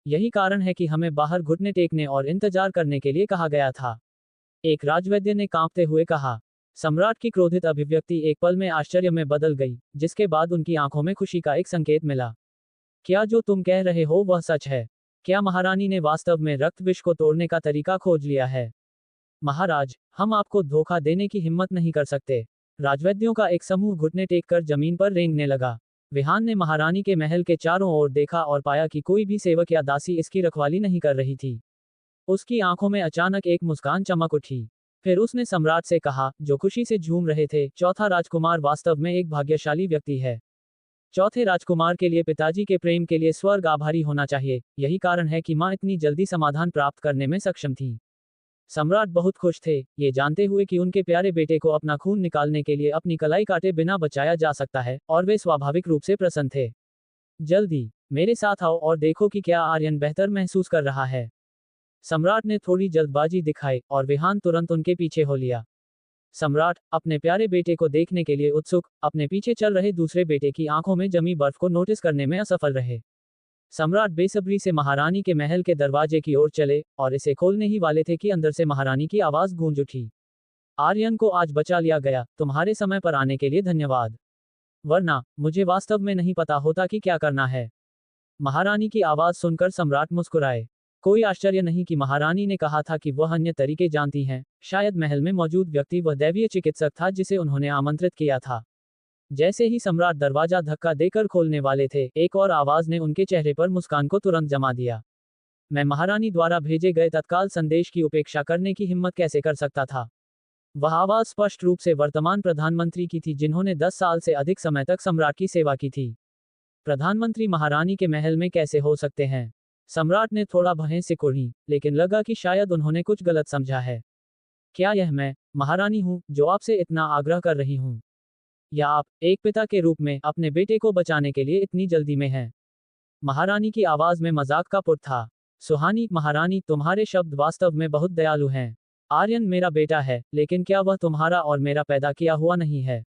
यही कारण है कि हमें बाहर घुटने टेकने और इंतजार करने के लिए कहा गया था, एक राजवैद्य ने कांपते हुए कहा। सम्राट की क्रोधित अभिव्यक्ति एक पल में आश्चर्य में बदल गई, जिसके बाद उनकी आंखों में खुशी का एक संकेत मिला। क्या जो तुम कह रहे हो वह सच है? क्या महारानी ने वास्तव में रक्त विष को तोड़ने का तरीका खोज लिया है? महाराज, हम आपको धोखा देने की हिम्मत नहीं कर सकते। राजवैद्यों का एक समूह घुटने टेककर जमीन पर रेंगने लगा। विहान ने महारानी के महल के चारों ओर देखा और पाया कि कोई भी सेवक या दासी इसकी रखवाली नहीं कर रही थी। उसकी आंखों में अचानक एक मुस्कान चमक उठी। फिर उसने सम्राट से कहा, जो खुशी से झूम रहे थे, चौथा राजकुमार वास्तव में एक भाग्यशाली व्यक्ति है। चौथे राजकुमार के लिए पिताजी के प्रेम के लिए स्वर्ग आभारी होना चाहिए। यही कारण है कि माँ इतनी जल्दी समाधान प्राप्त करने में सक्षम थी। सम्राट बहुत खुश थे, ये जानते हुए कि उनके प्यारे बेटे को अपना खून निकालने के लिए अपनी कलाई काटे बिना बचाया जा सकता है, और वे स्वाभाविक रूप से प्रसन्न थे। जल्दी मेरे साथ आओ और देखो कि क्या आर्यन बेहतर महसूस कर रहा है। सम्राट ने थोड़ी जल्दबाजी दिखाई और विहान तुरंत उनके पीछे हो लिया। सम्राट अपने प्यारे बेटे को देखने के लिए उत्सुक, अपने पीछे चल रहे दूसरे बेटे की आंखों में जमी बर्फ को नोटिस करने में असफल रहे। सम्राट बेसब्री से महारानी के महल के दरवाजे की ओर चले और इसे खोलने ही वाले थे कि अंदर से महारानी की आवाज गूंज उठी। आर्यन को आज बचा लिया गया, तुम्हारे समय पर आने के लिए धन्यवाद, वरना मुझे वास्तव में नहीं पता होता कि क्या करना है। महारानी की आवाज सुनकर सम्राट मुस्कुराए। कोई आश्चर्य नहीं कि महारानी ने कहा था कि वह अन्य तरीके जानती हैं, शायद महल में मौजूद व्यक्ति वह दैवीय चिकित्सक था जिसे उन्होंने आमंत्रित किया था। जैसे ही सम्राट दरवाजा धक्का देकर खोलने वाले थे, एक और आवाज ने उनके चेहरे पर मुस्कान को तुरंत जमा दिया। मैं महारानी द्वारा भेजे गए तत्काल संदेश की उपेक्षा करने की हिम्मत कैसे कर सकता था। वह आवाज स्पष्ट रूप से वर्तमान प्रधानमंत्री की थी, जिन्होंने 10 साल से अधिक समय तक सम्राट की सेवा की थी। प्रधानमंत्री महारानी के महल में कैसे हो सकते हैं? सम्राट ने थोड़ा भयं से कुढ़ी, लेकिन लगा कि शायद उन्होंने कुछ गलत समझा है। क्या यह मैं, महारानी हूं, जो आपसे इतना आग्रह कर रही हूं? या आप, एक पिता के रूप में, अपने बेटे को बचाने के लिए इतनी जल्दी में हैं? महारानी की आवाज में मजाक का पुट था। सुहानी महारानी, तुम्हारे शब्द वास्तव में बहुत दयालु हैं। आर्यन मेरा बेटा है, लेकिन क्या वह तुम्हारा और मेरा पैदा किया हुआ नहीं है?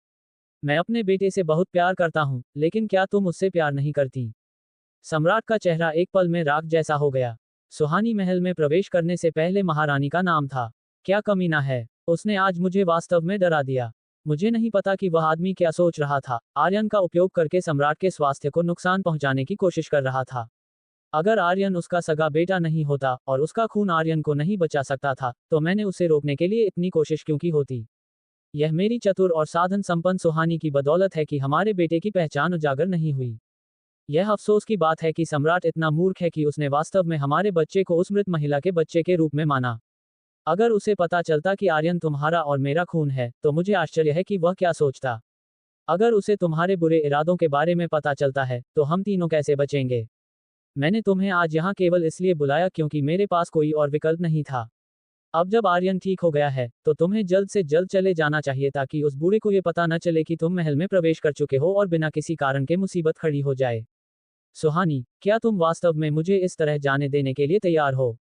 मैं अपने बेटे से बहुत प्यार करता हूं, लेकिन क्या तुम उससे प्यार नहीं करती? सम्राट का चेहरा एक पल में राख जैसा हो गया। सुहानी महल में प्रवेश करने से पहले महारानी का नाम था। क्या कमीना है, उसने आज मुझे वास्तव में डरा दिया। मुझे नहीं पता कि वह आदमी क्या सोच रहा था, आर्यन का उपयोग करके सम्राट के स्वास्थ्य को नुकसान पहुंचाने की कोशिश कर रहा था। अगर आर्यन उसका सगा बेटा नहीं होता और उसका खून आर्यन को नहीं बचा सकता था, तो मैंने उसे रोकने के लिए इतनी कोशिश क्यों की होती? यह मेरी चतुर और साधन संपन्न सुहानी की बदौलत है कि हमारे बेटे की पहचान उजागर नहीं हुई। यह अफसोस की बात है कि सम्राट इतना मूर्ख है कि उसने वास्तव में हमारे बच्चे को उस मृत महिला के बच्चे के रूप में माना। अगर उसे पता चलता कि आर्यन तुम्हारा और मेरा खून है, तो मुझे आश्चर्य है कि वह क्या सोचता। अगर उसे तुम्हारे बुरे इरादों के बारे में पता चलता है, तो हम तीनों कैसे बचेंगे? मैंने तुम्हें आज यहाँ केवल इसलिए बुलाया क्योंकि मेरे पास कोई और विकल्प नहीं था। अब जब आर्यन ठीक हो गया है, तो तुम्हें जल्द से जल्द चले जाना चाहिए ताकि उस बूढ़े को ये पता न चले कि तुम महल में प्रवेश कर चुके हो और बिना किसी कारण के मुसीबत खड़ी हो जाए। सुहानी, क्या तुम वास्तव में मुझे इस तरह जाने देने के लिए तैयार हो?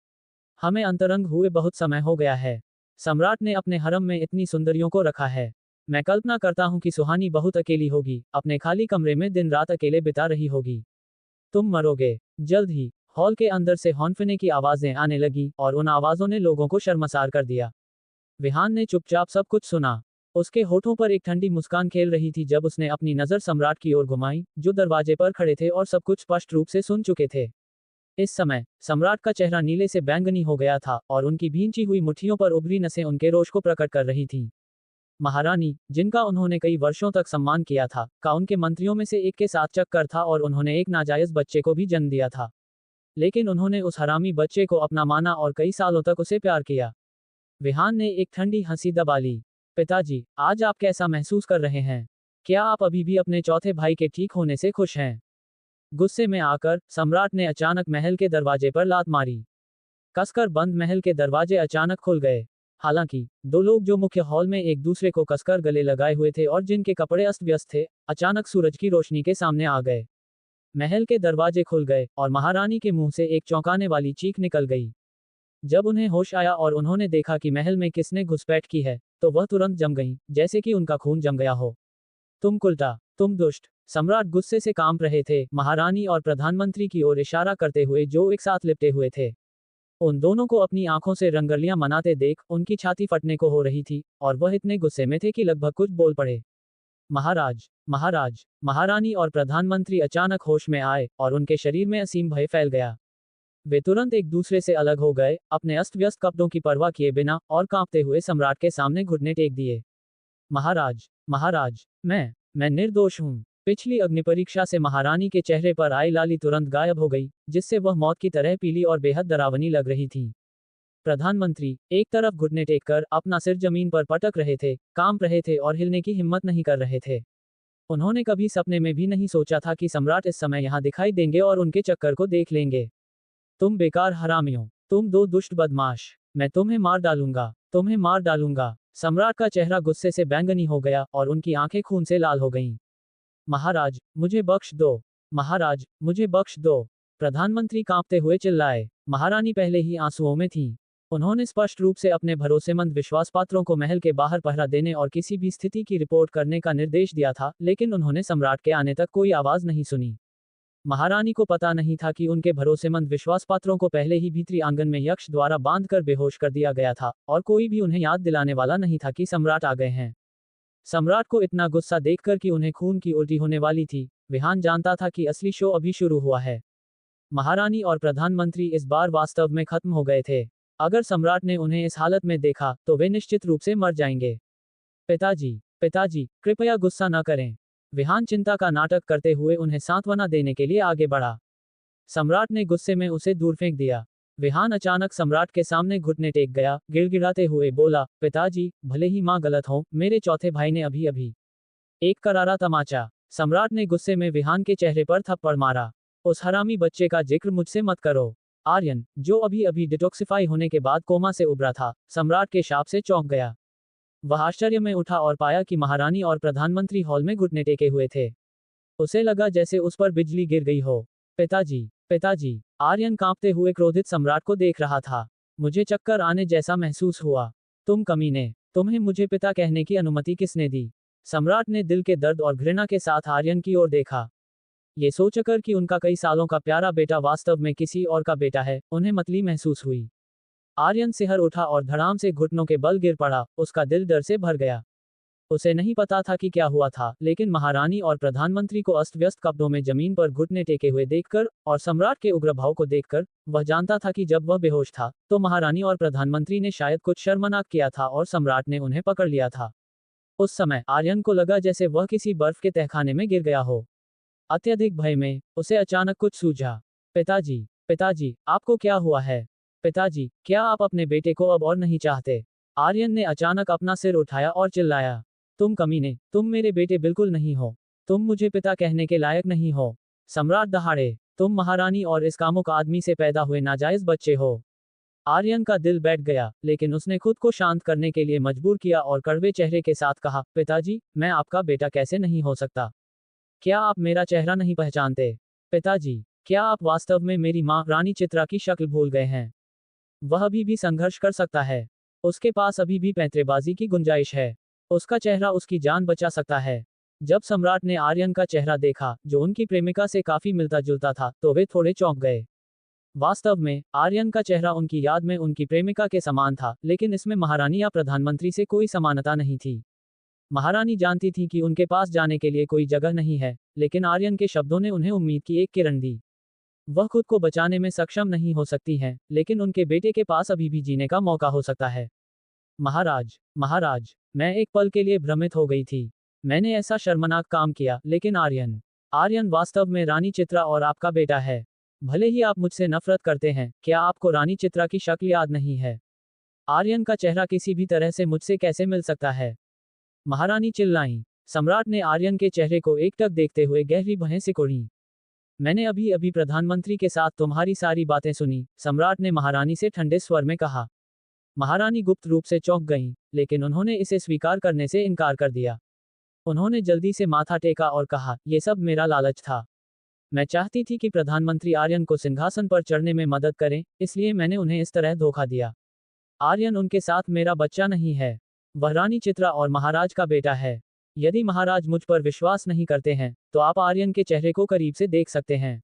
हमें अंतरंग हुए बहुत समय हो गया है। सम्राट ने अपने हरम में इतनी सुंदरियों को रखा है। मैं कल्पना करता हूँ कि सुहानी बहुत अकेली होगी, अपने खाली कमरे में दिन रात अकेले बिता रही होगी। तुम मरोगे जल्द ही। हॉल के अंदर से हौंफने की आवाजें आने लगी और उन आवाजों ने लोगों को शर्मसार कर दिया। विहान ने चुपचाप सब कुछ सुना। उसके होठों पर एक ठंडी मुस्कान खेल रही थी जब उसने अपनी नजर सम्राट की ओर घुमाई, जो दरवाजे पर खड़े थे और सब कुछ स्पष्ट रूप से सुन चुके थे। इस समय सम्राट का चेहरा नीले से बैंगनी हो गया था और उनकी भींची हुई मुट्ठियों पर उभरी नसें उनके रोष को प्रकट कर रही थीं। महारानी, जिनका उन्होंने कई वर्षों तक सम्मान किया था, का उनके मंत्रियों में से एक के साथ चक्कर था और उन्होंने एक नाजायज बच्चे को भी जन्म दिया था। लेकिन उन्होंने उस हरामी बच्चे को अपना माना और कई सालों तक उसे प्यार किया। विहान ने एक ठंडी हंसी दबा ली। पिताजी, आज आप कैसा महसूस कर रहे हैं? क्या आप अभी भी अपने चौथे भाई के ठीक होने से खुश हैं? गुस्से में आकर सम्राट ने अचानक महल के दरवाजे पर लात मारी। कसकर बंद महल के दरवाजे अचानक खुल गए। हालांकि दो लोग जो मुख्य हॉल में एक दूसरे को कसकर गले लगाए हुए थे और जिनके कपड़े अस्त व्यस्त थे, अचानक सूरज की रोशनी के सामने आ गए। महल के दरवाजे खुल गए और महारानी के मुंह से एक चौंकाने वाली चीख निकल गई। जब उन्हें होश आया और उन्होंने देखा कि महल में किसने घुसपैठ की है, तो वह तुरंत जम गईं, जैसे कि उनका खून जम गया हो। तुम कुलटा, तुम दुष्ट! सम्राट गुस्से से कांप रहे थे, महारानी और प्रधानमंत्री की ओर इशारा करते हुए जो एक साथ लिपटे हुए थे। उन दोनों को अपनी आंखों से रंगरलियां मनाते देख उनकी छाती फटने को हो रही थी और वह इतने गुस्से में थे कि लगभग कुछ बोल पड़े। महाराज, महाराज! महारानी और प्रधानमंत्री अचानक होश में आए और उनके शरीर में असीम भय फैल गया। वे तुरंत एक दूसरे से अलग हो गए, अपने अस्त व्यस्त कपड़ों की परवाह किए बिना और कांपते हुए सम्राट के सामने घुटने टेक दिए। महाराज, महाराज, मैं निर्दोष हूँ। पिछली अग्निपरीक्षा से महारानी के चेहरे पर आई लाली तुरंत गायब हो गई, जिससे वह मौत की तरह पीली और बेहद डरावनी लग रही थी। प्रधानमंत्री एक तरफ घुटने टेककर अपना सिर जमीन पर पटक रहे थे, कांप रहे थे और हिलने की हिम्मत नहीं कर रहे थे। उन्होंने कभी सपने में भी नहीं सोचा था कि सम्राट इस समय यहाँ दिखाई देंगे और उनके चक्कर को देख लेंगे। तुम बेकार हरामियों, तुम दो दुष्ट बदमाश! मैं तुम्हें मार डालूंगा, तुम्हें मार डालूंगा! सम्राट का चेहरा गुस्से से बैंगनी हो गया और उनकी आंखें खून से लाल हो गईं। महाराज, मुझे बख्श दो। महाराज, मुझे बख्श दो। प्रधानमंत्री कांपते हुए चिल्लाए। महारानी पहले ही आंसुओं में थीं। उन्होंने स्पष्ट रूप से अपने भरोसेमंद विश्वासपात्रों को महल के बाहर पहरा देने और किसी भी स्थिति की रिपोर्ट करने का निर्देश दिया था, लेकिन उन्होंने सम्राट के आने तक कोई आवाज नहीं सुनी। महारानी को पता नहीं था कि उनके भरोसेमंद विश्वासपात्रों को पहले ही भीतरी आंगन में यक्ष द्वारा बांधकर बेहोश कर दिया गया था, और कोई भी उन्हें याद दिलाने वाला नहीं था कि सम्राट आ गए हैं। सम्राट को इतना गुस्सा देखकर कि उन्हें खून की उल्टी होने वाली थी, विहान जानता था कि असली शो अभी शुरू हुआ है। महारानी और प्रधानमंत्री इस बार वास्तव में खत्म हो गए थे। अगर सम्राट ने उन्हें इस हालत में देखा तो वे निश्चित रूप से मर जाएंगे। पिताजी, पिताजी, कृपया गुस्सा न करें। विहान चिंता का नाटक करते हुए उन्हें सांत्वना देने के लिए आगे बढ़ा। सम्राट ने गुस्से में उसे दूर फेंक दिया। विहान अचानक सम्राट के सामने घुटने टेक गया, गिड़गिड़ाते हुए बोला, पिताजी, भले ही मां गलत हो, मेरे चौथे भाई ने अभी अभी। एक करारा तमाचा। सम्राट ने गुस्से में विहान के चेहरे पर थप्पड़ मारा। उस हरामी बच्चे का जिक्र मुझसे मत करो। आर्यन, जो अभी अभी डिटॉक्सिफाई होने के बाद कोमा से उबरा था, सम्राट के शाप से चौंक गया। वह आश्चर्य में उठा और पाया कि महारानी और प्रधानमंत्री हॉल में घुटने टेके हुए थे। उसे लगा जैसे उस पर बिजली गिर गई हो। पिताजी, पिताजी, आर्यन कांपते हुए क्रोधित सम्राट को देख रहा था। मुझे चक्कर आने जैसा महसूस हुआ। तुम कमीने, तुम्हें मुझे पिता कहने की अनुमति किसने दी? सम्राट ने दिल के दर्द और घृणा के साथ आर्यन की ओर देखा। ये सोचकर कि उनका कई सालों का प्यारा बेटा वास्तव में किसी और का बेटा है, उन्हें मतली महसूस हुई। आर्यन सिहर उठा और धड़ाम से घुटनों के बल गिर पड़ा, उसका दिल डर से भर गया। उसे नहीं पता था कि क्या हुआ था, लेकिन महारानी और प्रधानमंत्री को अस्त व्यस्त कपड़ों में जमीन पर घुटने टेके हुए देखकर और सम्राट के उग्र भाव को देखकर, वह जानता था कि जब वह बेहोश था, तो महारानी और प्रधानमंत्री ने शायद कुछ शर्मनाक किया था और सम्राट ने उन्हें पकड़ लिया था। उस समय आर्यन को लगा जैसे वह किसी बर्फ के तहखाने में गिर गया हो। अत्यधिक भय में उसे अचानक कुछ सूझा। पिताजी, पिताजी, आपको क्या हुआ है? पिताजी, क्या आप अपने बेटे को अब और नहीं चाहते? आर्यन ने अचानक अपना सिर उठाया और चिल्लाया, तुम कमीने, तुम मेरे बेटे बिल्कुल नहीं हो। तुम मुझे पिता कहने के लायक नहीं हो। सम्राट दहाड़े, तुम महारानी और इस कामुक आदमी से पैदा हुए नाजायज बच्चे हो। आर्यन का दिल बैठ गया, लेकिन उसने खुद को शांत करने के लिए मजबूर किया और कड़वे चेहरे के साथ कहा, पिताजी, मैं आपका बेटा कैसे नहीं हो सकता? क्या आप मेरा चेहरा नहीं पहचानते? पिताजी, क्या आप वास्तव में मेरी मां रानी चित्रा की शक्ल भूल गए हैं? वह अभी भी संघर्ष कर सकता है। उसके पास अभी भी पैंतरेबाजी की गुंजाइश है। उसका चेहरा उसकी जान बचा सकता है। जब सम्राट ने आर्यन का चेहरा देखा, जो उनकी प्रेमिका से काफी मिलता जुलता था, तो वे थोड़े चौंक गए। वास्तव में आर्यन का चेहरा उनकी याद में उनकी प्रेमिका के समान था, लेकिन इसमें महारानी या प्रधानमंत्री से कोई समानता नहीं थी। महारानी जानती थी कि उनके पास जाने के लिए कोई जगह नहीं है, लेकिन आर्यन के शब्दों ने उन्हें उम्मीद की एक किरण दी। वह खुद को बचाने में सक्षम नहीं हो सकती हैं, लेकिन उनके बेटे के पास अभी भी जीने का मौका हो सकता है। महाराज, महाराज, मैं एक पल के लिए भ्रमित हो गई थी। मैंने ऐसा शर्मनाक काम किया, लेकिन आर्यन, आर्यन वास्तव में रानी चित्रा और आपका बेटा है। भले ही आप मुझसे नफरत करते हैं, क्या आपको रानी चित्रा की शक्ल याद नहीं है? आर्यन का चेहरा किसी भी तरह से मुझसे कैसे मिल सकता है? महारानी चिल्लाईं। सम्राट ने आर्यन के चेहरे को एकटक देखते हुए गहरी भवें सिकोड़ी। मैंने अभी अभी प्रधानमंत्री के साथ तुम्हारी सारी बातें सुनी, सम्राट ने महारानी से ठंडे स्वर में कहा। महारानी गुप्त रूप से चौंक गईं, लेकिन उन्होंने इसे स्वीकार करने से इनकार कर दिया। उन्होंने जल्दी से माथा टेका और कहा, यह सब मेरा लालच था। मैं चाहती थी कि प्रधानमंत्री आर्यन को सिंहासन पर चढ़ने में मदद करें, इसलिए मैंने उन्हें इस तरह धोखा दिया। आर्यन उनके साथ मेरा बच्चा नहीं है। वह रानी चित्रा और महाराज का बेटा है। यदि महाराज मुझ पर विश्वास नहीं करते हैं, तो आप आर्यन के चेहरे को करीब से देख सकते हैं।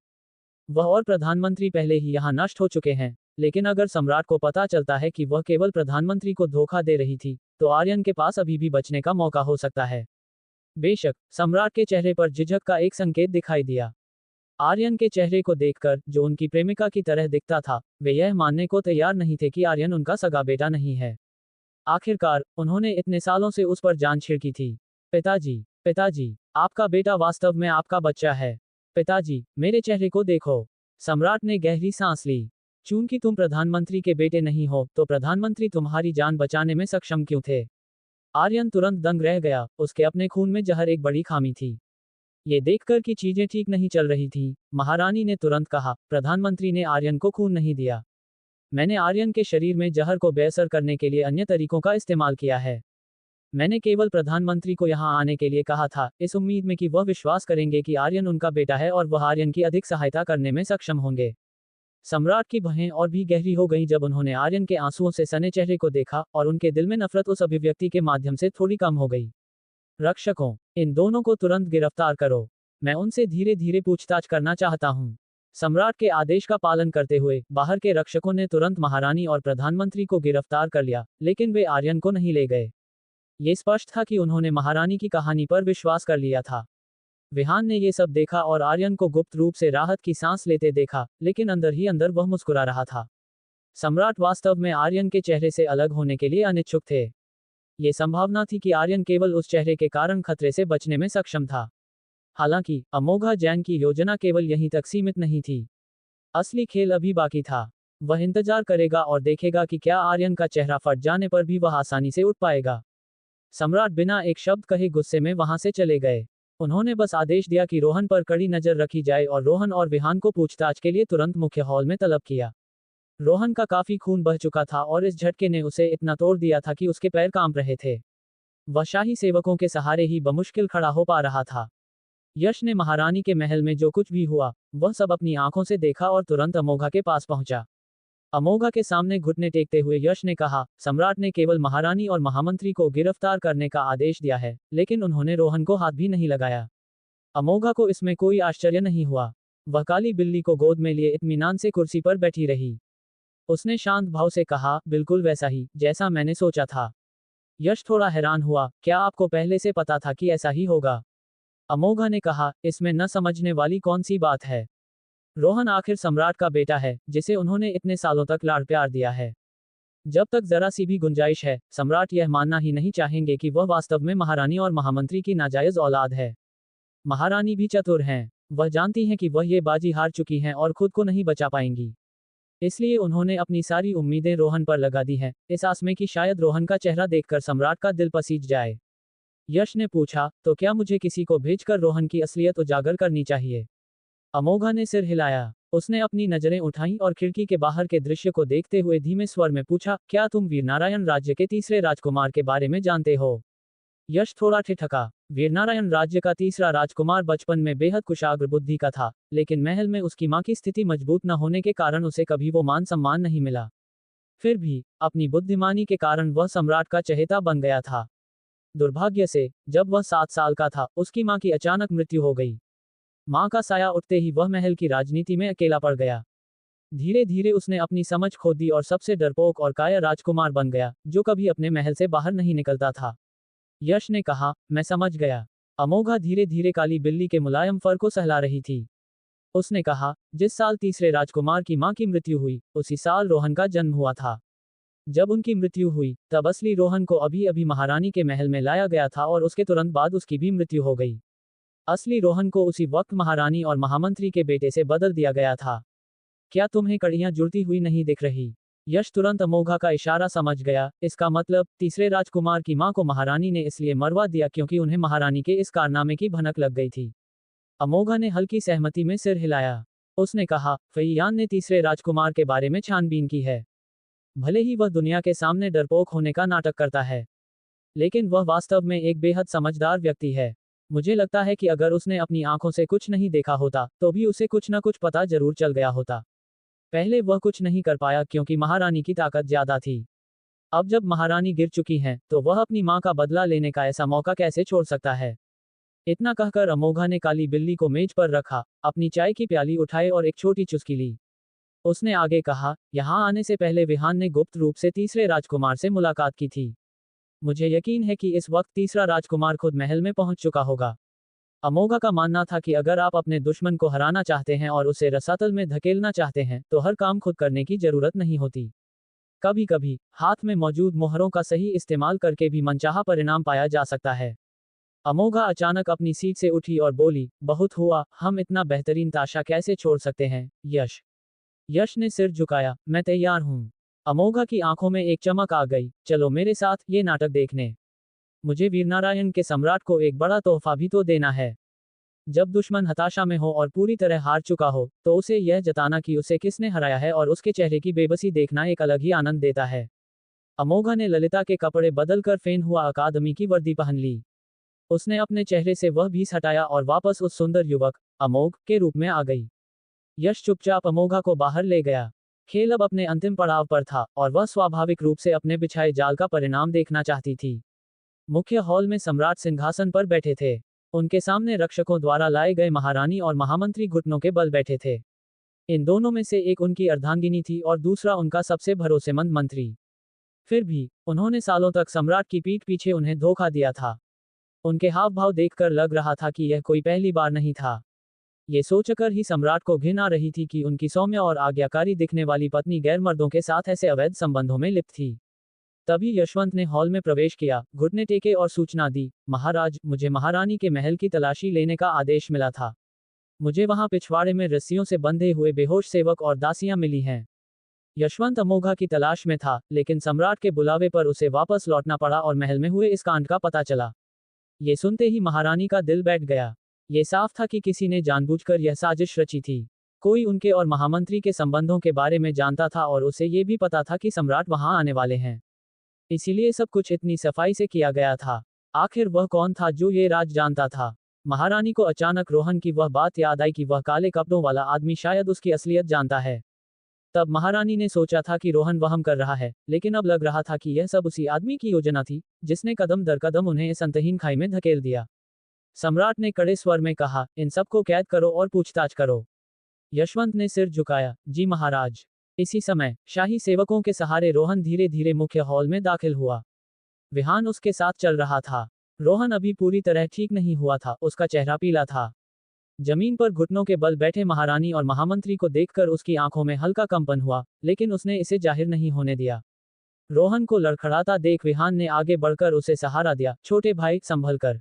वह और प्रधानमंत्री पहले ही यहाँ नष्ट हो चुके हैं, लेकिन अगर सम्राट को पता चलता है कि वह केवल प्रधानमंत्री को धोखा दे रही थी, तो आर्यन के पास अभी भी बचने का मौका हो सकता है। बेशक, सम्राट के चेहरे पर झिझक का एक संकेत दिखाई दिया। आर्यन के चेहरे को देखकर, जो उनकी प्रेमिका की तरह दिखता था, वे यह मानने को तैयार नहीं थे कि आर्यन उनका सगा बेटा नहीं है। आखिरकार, उन्होंने इतने सालों से उस पर जान छिड़की थी। पिताजी, पिताजी, आपका बेटा वास्तव में आपका बच्चा है। पिताजी, मेरे चेहरे को देखो। सम्राट ने गहरी सांस ली। चूंकि तुम प्रधानमंत्री के बेटे नहीं हो, तो प्रधानमंत्री तुम्हारी जान बचाने में सक्षम क्यों थे? आर्यन तुरंत दंग रह गया, उसके अपने खून में जहर एक बड़ी खामी थी। ये देखकर कि चीजें ठीक नहीं चल रही थीं, महारानी ने तुरंत कहा, प्रधानमंत्री ने आर्यन को खून नहीं दिया। मैंने आर्यन के शरीर में जहर को बेअसर करने के लिए अन्य तरीकों का इस्तेमाल किया है। मैंने केवल प्रधानमंत्री को यहाँ आने के लिए कहा था, इस उम्मीद में कि वह विश्वास करेंगे कि आर्यन उनका बेटा है और वह आर्यन की अधिक सहायता करने में सक्षम होंगे। सम्राट की भवें और भी गहरी हो गईं जब उन्होंने आर्यन के आंसुओं से सने चेहरे को देखा, और उनके दिल में नफरत उस अभिव्यक्ति के माध्यम से थोड़ी कम हो गई। रक्षकों, इन दोनों को तुरंत गिरफ्तार करो। मैं उनसे धीरे धीरे पूछताछ करना चाहता हूँ। सम्राट के आदेश का पालन करते हुए बाहर के रक्षकों ने तुरंत महारानी और प्रधानमंत्री को गिरफ्तार कर लिया, लेकिन वे आर्यन को नहीं ले गए। ये स्पष्ट था कि उन्होंने महारानी की कहानी पर विश्वास कर लिया था। विहान ने ये सब देखा और आर्यन को गुप्त रूप से राहत की सांस लेते देखा, लेकिन अंदर ही अंदर वह मुस्कुरा रहा था। सम्राट वास्तव में आर्यन के चेहरे से अलग होने के लिए अनिच्छुक थे। ये संभावना थी कि आर्यन केवल उस चेहरे के कारण खतरे से बचने में सक्षम था। हालांकि अमोघा जैन की योजना केवल यहीं तक सीमित नहीं थी। असली खेल अभी बाकी था। वह इंतजार करेगा और देखेगा कि क्या आर्यन का चेहरा फट जाने पर भी वह आसानी से उठ पाएगा। सम्राट बिना एक शब्द कहे गुस्से में वहां से चले गए। उन्होंने बस आदेश दिया कि रोहन पर कड़ी नजर रखी जाए और रोहन और विहान को पूछताछ के लिए तुरंत मुख्य हॉल में तलब किया। रोहन का काफी खून बह चुका था और इस झटके ने उसे इतना तोड़ दिया था कि उसके पैर कांप रहे थे। वह शाही सेवकों के सहारे ही बमुश्किल खड़ा हो पा रहा था। यश ने महारानी के महल में जो कुछ भी हुआ, वह सब अपनी आंखों से देखा और तुरंत अमोघा के पास पहुंचा। अमोघा के सामने घुटने टेकते हुए यश ने कहा, सम्राट ने केवल महारानी और महामंत्री को गिरफ्तार करने का आदेश दिया है, लेकिन उन्होंने रोहन को हाथ भी नहीं लगाया। अमोघा को इसमें कोई आश्चर्य नहीं हुआ। वह काली बिल्ली को गोद में लिए इत्मीनान से कुर्सी पर बैठी रही। उसने शांत भाव से कहा, बिल्कुल वैसा ही जैसा मैंने सोचा था। यश थोड़ा हैरान हुआ, क्या आपको पहले से पता था कि ऐसा ही होगा? अमोघा ने कहा, इसमें न समझने वाली कौन सी बात है। रोहन आखिर सम्राट का बेटा है, जिसे उन्होंने इतने सालों तक लाड़ प्यार दिया है। जब तक जरा सी भी गुंजाइश है, सम्राट यह मानना ही नहीं चाहेंगे कि वह वास्तव में महारानी और महामंत्री की नाजायज औलाद है। महारानी भी चतुर हैं। वह जानती हैं कि वह ये बाजी हार चुकी हैं और खुद को नहीं बचा पाएंगी। इसलिए उन्होंने अपनी सारी उम्मीदें रोहन पर लगा दी हैं, इस आस में कि शायद रोहन का चेहरा देखकर सम्राट का दिल पसीज जाए। यश ने पूछा, तो क्या मुझे किसी को भेजकर रोहन की असलियत उजागर करनी चाहिए? अमोघा ने सिर हिलाया। उसने अपनी नजरें उठाईं और खिड़की के बाहर के दृश्य को देखते हुए धीमे स्वर में पूछा, क्या तुम वीरनारायण राज्य के तीसरे राजकुमार के बारे में जानते हो? यश थोड़ा ठिठका। वीरनारायण राज्य का तीसरा राजकुमार बचपन में बेहद कुशाग्र बुद्धि का था, लेकिन महल में उसकी मां की स्थिति मजबूत न होने के कारण उसे कभी वो मान सम्मान नहीं मिला। फिर भी अपनी बुद्धिमानी के कारण वह सम्राट का चहेता बन गया था। दुर्भाग्य से जब वह 7 साल का था, उसकी मां की अचानक मृत्यु हो गई। मां का साया उठते ही वह महल की राजनीति में अकेला पड़ गया। धीरे धीरे उसने अपनी समझ खो दी और सबसे डरपोक और कायर राजकुमार बन गया, जो कभी अपने महल से बाहर नहीं निकलता था। यश ने कहा, मैं समझ गया। अमोघा धीरे धीरे काली बिल्ली के मुलायम फर को सहला रही थी। उसने कहा, जिस साल तीसरे राजकुमार की मां की मृत्यु हुई, उसी साल रोहन का जन्म हुआ था। जब उनकी मृत्यु हुई, तब असली रोहन को अभी अभी महारानी के महल में लाया गया था और उसके तुरंत बाद उसकी भी मृत्यु हो गई। असली रोहन को उसी वक्त महारानी और महामंत्री के बेटे से बदल दिया गया था। क्या तुम्हें कड़ियां जुड़ती हुई नहीं दिख रही? यश तुरंत अमोघा का इशारा समझ गया। इसका मतलब तीसरे राजकुमार की मां को महारानी ने इसलिए मरवा दिया क्योंकि उन्हें महारानी के इस कारनामे की भनक लग गई थी। अमोघा ने हल्की सहमति में सिर हिलाया। उसने कहा, फैयान ने तीसरे राजकुमार के बारे में छानबीन की है। भले ही वह दुनिया के सामने डरपोक होने का नाटक करता है, लेकिन वह वास्तव में एक बेहद समझदार व्यक्ति है। मुझे लगता है कि अगर उसने अपनी आंखों से कुछ नहीं देखा होता, तो भी उसे कुछ न कुछ पता जरूर चल गया होता। पहले वह कुछ नहीं कर पाया क्योंकि महारानी की ताकत ज्यादा थी। अब जब महारानी गिर चुकी हैं, तो वह अपनी मां का बदला लेने का ऐसा मौका कैसे छोड़ सकता है? इतना कहकर अमोघा ने काली बिल्ली को मेज पर रखा, अपनी चाय की प्याली उठाए और एक छोटी चुस्की ली। उसने आगे कहा, यहाँ आने से पहले विहान ने गुप्त रूप से तीसरे राजकुमार से मुलाकात की थी। मुझे यकीन है कि इस वक्त तीसरा राजकुमार खुद महल में पहुंच चुका होगा। अमोघा का मानना था कि अगर आप अपने दुश्मन को हराना चाहते हैं और उसे रसातल में धकेलना चाहते हैं, तो हर काम खुद करने की जरूरत नहीं होती। कभी कभी हाथ में मौजूद मोहरों का सही इस्तेमाल करके भी मनचाहा परिणाम पाया जा सकता है। अमोघा अचानक अपनी सीट से उठी और बोली, बहुत हुआ, हम इतना बेहतरीन ताशा कैसे छोड़ सकते हैं? यश ने सिर झुकाया, मैं तैयार हूँ। अमोघा की आंखों में एक चमक आ गई, चलो मेरे साथ ये नाटक देखने। मुझे वीरनारायण के सम्राट को एक बड़ा तोहफा भी तो देना है। जब दुश्मन हताशा में हो और पूरी तरह हार चुका हो, तो उसे यह जताना कि उसे किसने हराया है और उसके चेहरे की बेबसी देखना एक अलग ही आनंद देता है। अमोघा ने ललिता के कपड़े बदलकर फेन हुआ अकादमी की वर्दी पहन ली। उसने अपने चेहरे से वह भीस हटाया और वापस उस सुंदर युवक अमोघ के रूप में आ गई। यश चुपचाप अमोघा को बाहर ले गया। खेल अब अपने अंतिम पड़ाव पर था और वह स्वाभाविक रूप से अपने बिछाए जाल का परिणाम देखना चाहती थी। मुख्य हॉल में सम्राट सिंहासन पर बैठे थे। उनके सामने रक्षकों द्वारा लाए गए महारानी और महामंत्री घुटनों के बल बैठे थे। इन दोनों में से एक उनकी अर्धांगिनी थी और दूसरा उनका सबसे भरोसेमंद मंत्री। फिर भी उन्होंने सालों तक सम्राट की पीठ पीछे उन्हें धोखा दिया था। उनके हाव भाव देखकर लग रहा था कि यह कोई पहली बार नहीं था। ये सोचकर ही सम्राट को घिन आ रही थी कि उनकी सौम्य और आज्ञाकारी दिखने वाली पत्नी गैर मर्दों के साथ ऐसे अवैध संबंधों में लिप्त थी। तभी यशवंत ने हॉल में प्रवेश किया, घुटने टेके और सूचना दी, महाराज, मुझे महारानी के महल की तलाशी लेने का आदेश मिला था। मुझे वहां पिछवाड़े में रस्सियों से बंधे हुए बेहोश सेवक और दासियां मिली हैं। यशवंत अमोघा की तलाश में था, लेकिन सम्राट के बुलावे पर उसे वापस लौटना पड़ा और महल में हुए इस कांड का पता चला। ये सुनते ही महारानी का दिल बैठ गया। ये साफ था कि किसी ने जानबूझकर यह साजिश रची थी। कोई उनके और महामंत्री के संबंधों के बारे में जानता था और उसे ये भी पता था कि सम्राट वहां आने वाले हैं। इसीलिए सब कुछ इतनी सफाई से किया गया था। आखिर वह कौन था जो ये राज जानता था? महारानी को अचानक रोहन की वह बात याद आई कि वह काले कपड़ों वाला आदमी शायद उसकी असलियत जानता है। तब महारानी ने सोचा था कि रोहन वहम कर रहा है, लेकिन अब लग रहा था कि यह सब उसी आदमी की योजना थी, जिसने कदम दर कदम उन्हें इस अंतहीन खाई में धकेल दिया। सम्राट ने कड़े स्वर में कहा, इन सबको कैद करो और पूछताछ करो। यशवंत ने सिर झुकाया, जी महाराज। इसी समय शाही सेवकों के सहारे रोहन धीरे धीरे मुख्य हॉल में दाखिल हुआ। विहान उसके साथ चल रहा था। रोहन अभी पूरी तरह ठीक नहीं हुआ था, उसका चेहरा पीला था। जमीन पर घुटनों के बल बैठे महारानी और महामंत्री को देखकर उसकी आंखों में हल्का कंपन हुआ, लेकिन उसने इसे जाहिर नहीं होने दिया। रोहन को लड़खड़ाता देख विहान ने आगे बढ़कर उसे सहारा दिया, छोटे भाई संभल कर।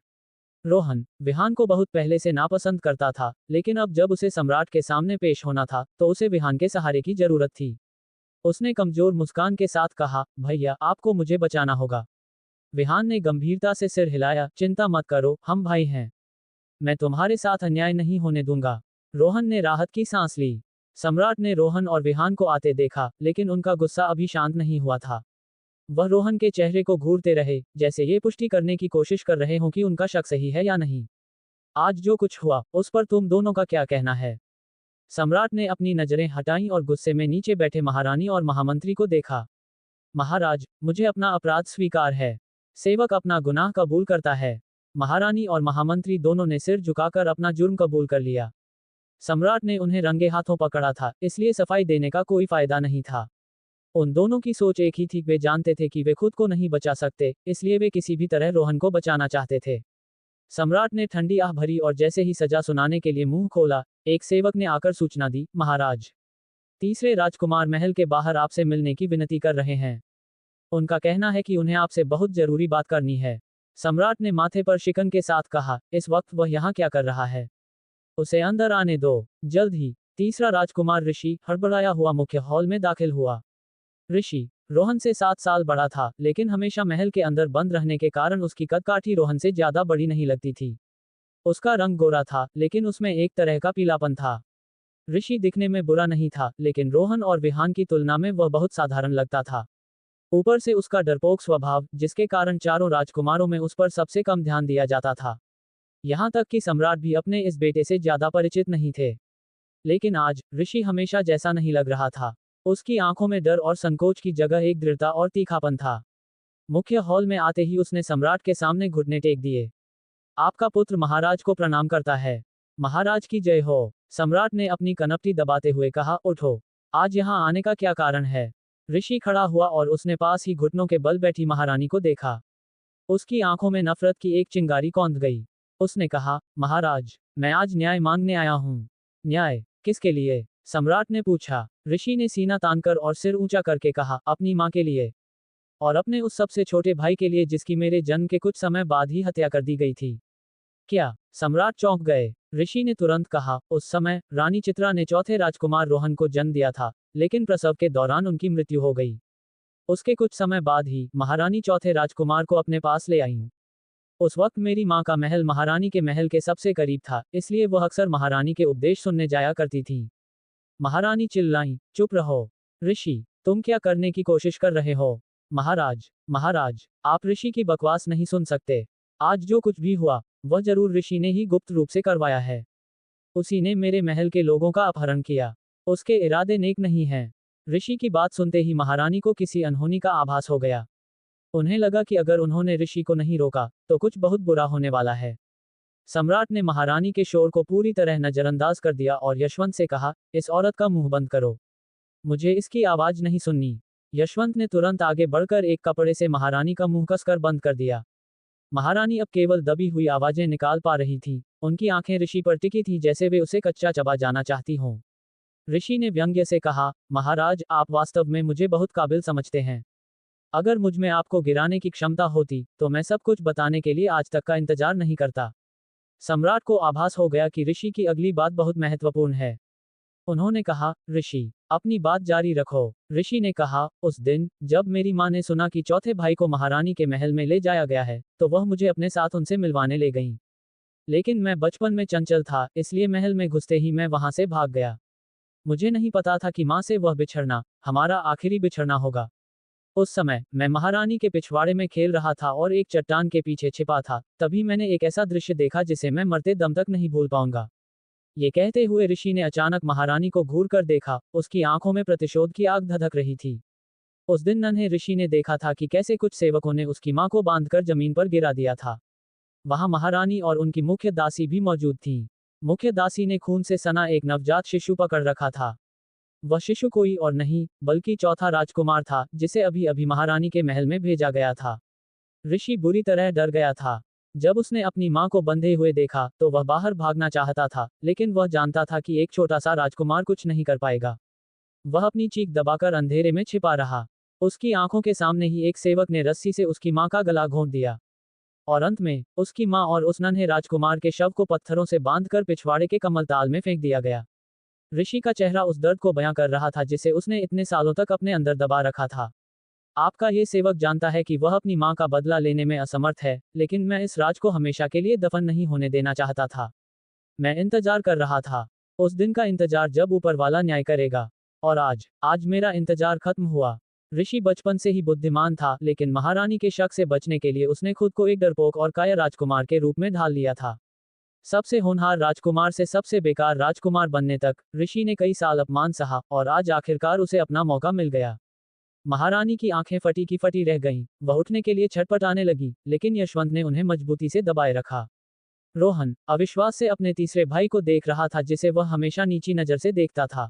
रोहन विहान को बहुत पहले से नापसंद करता था, लेकिन अब जब उसे सम्राट के सामने पेश होना था, तो उसे विहान के सहारे की जरूरत थी। उसने कमजोर मुस्कान के साथ कहा, भैया, आपको मुझे बचाना होगा। विहान ने गंभीरता से सिर हिलाया, चिंता मत करो, हम भाई हैं। मैं तुम्हारे साथ अन्याय नहीं होने दूंगा। रोहन ने राहत की सांस ली। सम्राट ने रोहन और विहान को आते देखा, लेकिन उनका गुस्सा अभी शांत नहीं हुआ था। वह रोहन के चेहरे को घूरते रहे, जैसे ये पुष्टि करने की कोशिश कर रहे हों कि उनका शक सही है या नहीं। आज जो कुछ हुआ, उस पर तुम दोनों का क्या कहना है? सम्राट ने अपनी नजरें हटाईं और गुस्से में नीचे बैठे महारानी और महामंत्री को देखा। महाराज, मुझे अपना अपराध स्वीकार है। सेवक अपना गुनाह कबूल करता है। महारानी और महामंत्री दोनों ने सिर झुकाकर अपना जुर्म कबूल कर लिया। सम्राट ने उन्हें रंगे हाथों पकड़ा था, इसलिए सफाई देने का कोई फायदा नहीं था। उन दोनों की सोच एक ही थी, वे जानते थे कि वे खुद को नहीं बचा सकते, इसलिए वे किसी भी तरह रोहन को बचाना चाहते थे। सम्राट ने ठंडी आह भरी और जैसे ही सजा सुनाने के लिए मुंह खोला, एक सेवक ने आकर सूचना दी, महाराज, तीसरे राजकुमार महल के बाहर आपसे मिलने की विनती कर रहे हैं। उनका कहना है कि उन्हें आपसे बहुत जरूरी बात करनी है। सम्राट ने माथे पर शिकन के साथ कहा, इस वक्त वह यहाँ क्या कर रहा है? उसे अंदर आने दो। जल्द ही तीसरा राजकुमार ऋषि हड़बड़ाया हुआ मुख्य हॉल में दाखिल हुआ। ऋषि रोहन से 7 साल बड़ा था, लेकिन हमेशा महल के अंदर बंद रहने के कारण उसकी कदकाठी रोहन से ज्यादा बड़ी नहीं लगती थी। उसका रंग गोरा था, लेकिन उसमें एक तरह का पीलापन था। ऋषि दिखने में बुरा नहीं था, लेकिन रोहन और विहान की तुलना में वह बहुत साधारण लगता था। ऊपर से उसका डरपोक स्वभाव, जिसके कारण चारों राजकुमारों में उस पर सबसे कम ध्यान दिया जाता था। यहाँ तक कि सम्राट भी अपने इस बेटे से ज्यादा परिचित नहीं थे। लेकिन आज ऋषि हमेशा जैसा नहीं लग रहा था। उसकी आंखों में डर और संकोच की जगह एक दृढ़ता और तीखापन था। मुख्य हॉल में आते ही उसने सम्राट के सामने घुटने टेक दिए। आपका पुत्र महाराज को प्रणाम करता है। महाराज की जय हो। सम्राट ने अपनी कनपटी दबाते हुए कहा, उठो। आज यहाँ आने का क्या कारण है? ऋषि खड़ा हुआ और उसने पास ही घुटनों के बल बैठी महारानी को देखा। उसकी आंखों में नफरत की एक चिंगारी कौंध गई। उसने कहा, महाराज, मैं आज न्याय मांगने आया हूँ। न्याय? किसके लिए? सम्राट ने पूछा। ऋषि ने सीना तानकर और सिर ऊंचा करके कहा, अपनी माँ के लिए, और अपने उस सबसे छोटे भाई के लिए जिसकी मेरे जन्म के कुछ समय बाद ही हत्या कर दी गई थी। क्या? सम्राट चौंक गए। ऋषि ने तुरंत कहा, उस समय रानी चित्रा ने चौथे राजकुमार रोहन को जन्म दिया था, लेकिन प्रसव के दौरान उनकी मृत्यु हो गई। उसके कुछ समय बाद ही महारानी चौथे राजकुमार को अपने पास ले आईं। उस वक्त मेरी माँ का महल महारानी के महल के सबसे करीब था, इसलिए वह अक्सर महारानी के उपदेश सुनने जाया करती थी। महारानी चिल्लाईं, चुप रहो। ऋषि, तुम क्या करने की कोशिश कर रहे हो? महाराज, महाराज, आप ऋषि की बकवास नहीं सुन सकते। आज जो कुछ भी हुआ, वह जरूर ऋषि ने ही गुप्त रूप से करवाया है। उसी ने मेरे महल के लोगों का अपहरण किया। उसके इरादे नेक नहीं हैं। ऋषि की बात सुनते ही महारानी को किसी अनहोनी का आभास हो गया। उन्हें लगा कि अगर उन्होंने ऋषि को नहीं रोका, तो कुछ बहुत बुरा होने वाला है। सम्राट ने महारानी के शोर को पूरी तरह नजरअंदाज कर दिया और यशवंत से कहा, इस औरत का मुंह बंद करो। मुझे इसकी आवाज नहीं सुननी। यशवंत ने तुरंत आगे बढ़कर एक कपड़े से महारानी का मुंह कसकर बंद कर दिया। महारानी अब केवल दबी हुई आवाजें निकाल पा रही थी। उनकी आंखें ऋषि पर टिकी थी, जैसे वे उसे कच्चा चबा जाना चाहती हों। ऋषि ने व्यंग्य से कहा, महाराज, आप वास्तव में मुझे बहुत काबिल समझते हैं। अगर मुझ में आपको गिराने की क्षमता होती, तो मैं सब कुछ बताने के लिए आज तक का इंतजार नहीं करता। सम्राट को आभास हो गया कि ऋषि की अगली बात बहुत महत्वपूर्ण है। उन्होंने कहा, ऋषि, अपनी बात जारी रखो। ऋषि ने कहा, उस दिन जब मेरी मां ने सुना कि चौथे भाई को महारानी के महल में ले जाया गया है, तो वह मुझे अपने साथ उनसे मिलवाने ले गईं। लेकिन मैं बचपन में चंचल था, इसलिए महल में घुसते ही मैं वहां से भाग गया। मुझे नहीं पता था कि मां से वह बिछड़ना हमारा आखिरी बिछड़ना होगा। उस समय मैं महारानी के पिछवाड़े में खेल रहा था और एक चट्टान के पीछे छिपा था। तभी मैंने एक ऐसा दृश्य देखा जिसे मैं मरते दम तक नहीं भूल पाऊंगा। ये कहते हुए ऋषि ने अचानक महारानी को घूर कर देखा। उसकी आंखों में प्रतिशोध की आग धधक रही थी। उस दिन नन्हे ऋषि ने देखा था कि कैसे कुछ सेवकों ने उसकी मां को बांधकर जमीन पर गिरा दिया था। वहां महारानी और उनकी मुख्य दासी भी मौजूद थी। मुख्य दासी ने खून से सना एक नवजात शिशु पकड़ रखा था। वह शिशु कोई और नहीं, बल्कि चौथा राजकुमार था, जिसे अभी अभी महारानी के महल में भेजा गया था। ऋषि बुरी तरह डर गया था। जब उसने अपनी मां को बंधे हुए देखा, तो वह बाहर भागना चाहता था, लेकिन वह जानता था कि एक छोटा सा राजकुमार कुछ नहीं कर पाएगा। वह अपनी चीख दबाकर अंधेरे में छिपा रहा। उसकी आंखों के सामने ही एक सेवक ने रस्सी से उसकी मां का गला घोंट दिया। और अंत में उसकी मां और उस नन्हे राजकुमार के शव को पत्थरों से बांधकर पिछवाड़े के कमलताल में फेंक दिया गया। ऋषि का चेहरा उस दर्द को बयां कर रहा था जिसे उसने इतने सालों तक अपने अंदर दबा रखा था। आपका ये सेवक जानता है कि वह अपनी मां का बदला लेने में असमर्थ है, लेकिन मैं इस राज को हमेशा के लिए दफन नहीं होने देना चाहता था। मैं इंतजार कर रहा था, उस दिन का इंतजार जब ऊपर वाला न्याय करेगा। और आज मेरा इंतजार खत्म हुआ। ऋषि बचपन से ही बुद्धिमान था, लेकिन महारानी के शक से बचने के लिए उसने खुद को एक डरपोक और काया राजकुमार के रूप में ढाल लिया था। सबसे होनहार राजकुमार से सबसे बेकार राजकुमार बनने तक ऋषि ने कई साल अपमान सहा, और आज आखिरकार उसे अपना मौका मिल गया। महारानी की आंखें फटी की फटी रह गईं। वह उठने के लिए छटपटाने लगी, लेकिन यशवंत ने उन्हें मजबूती से दबाए रखा। रोहन अविश्वास से अपने तीसरे भाई को देख रहा था, जिसे वह हमेशा नीची नजर से देखता था।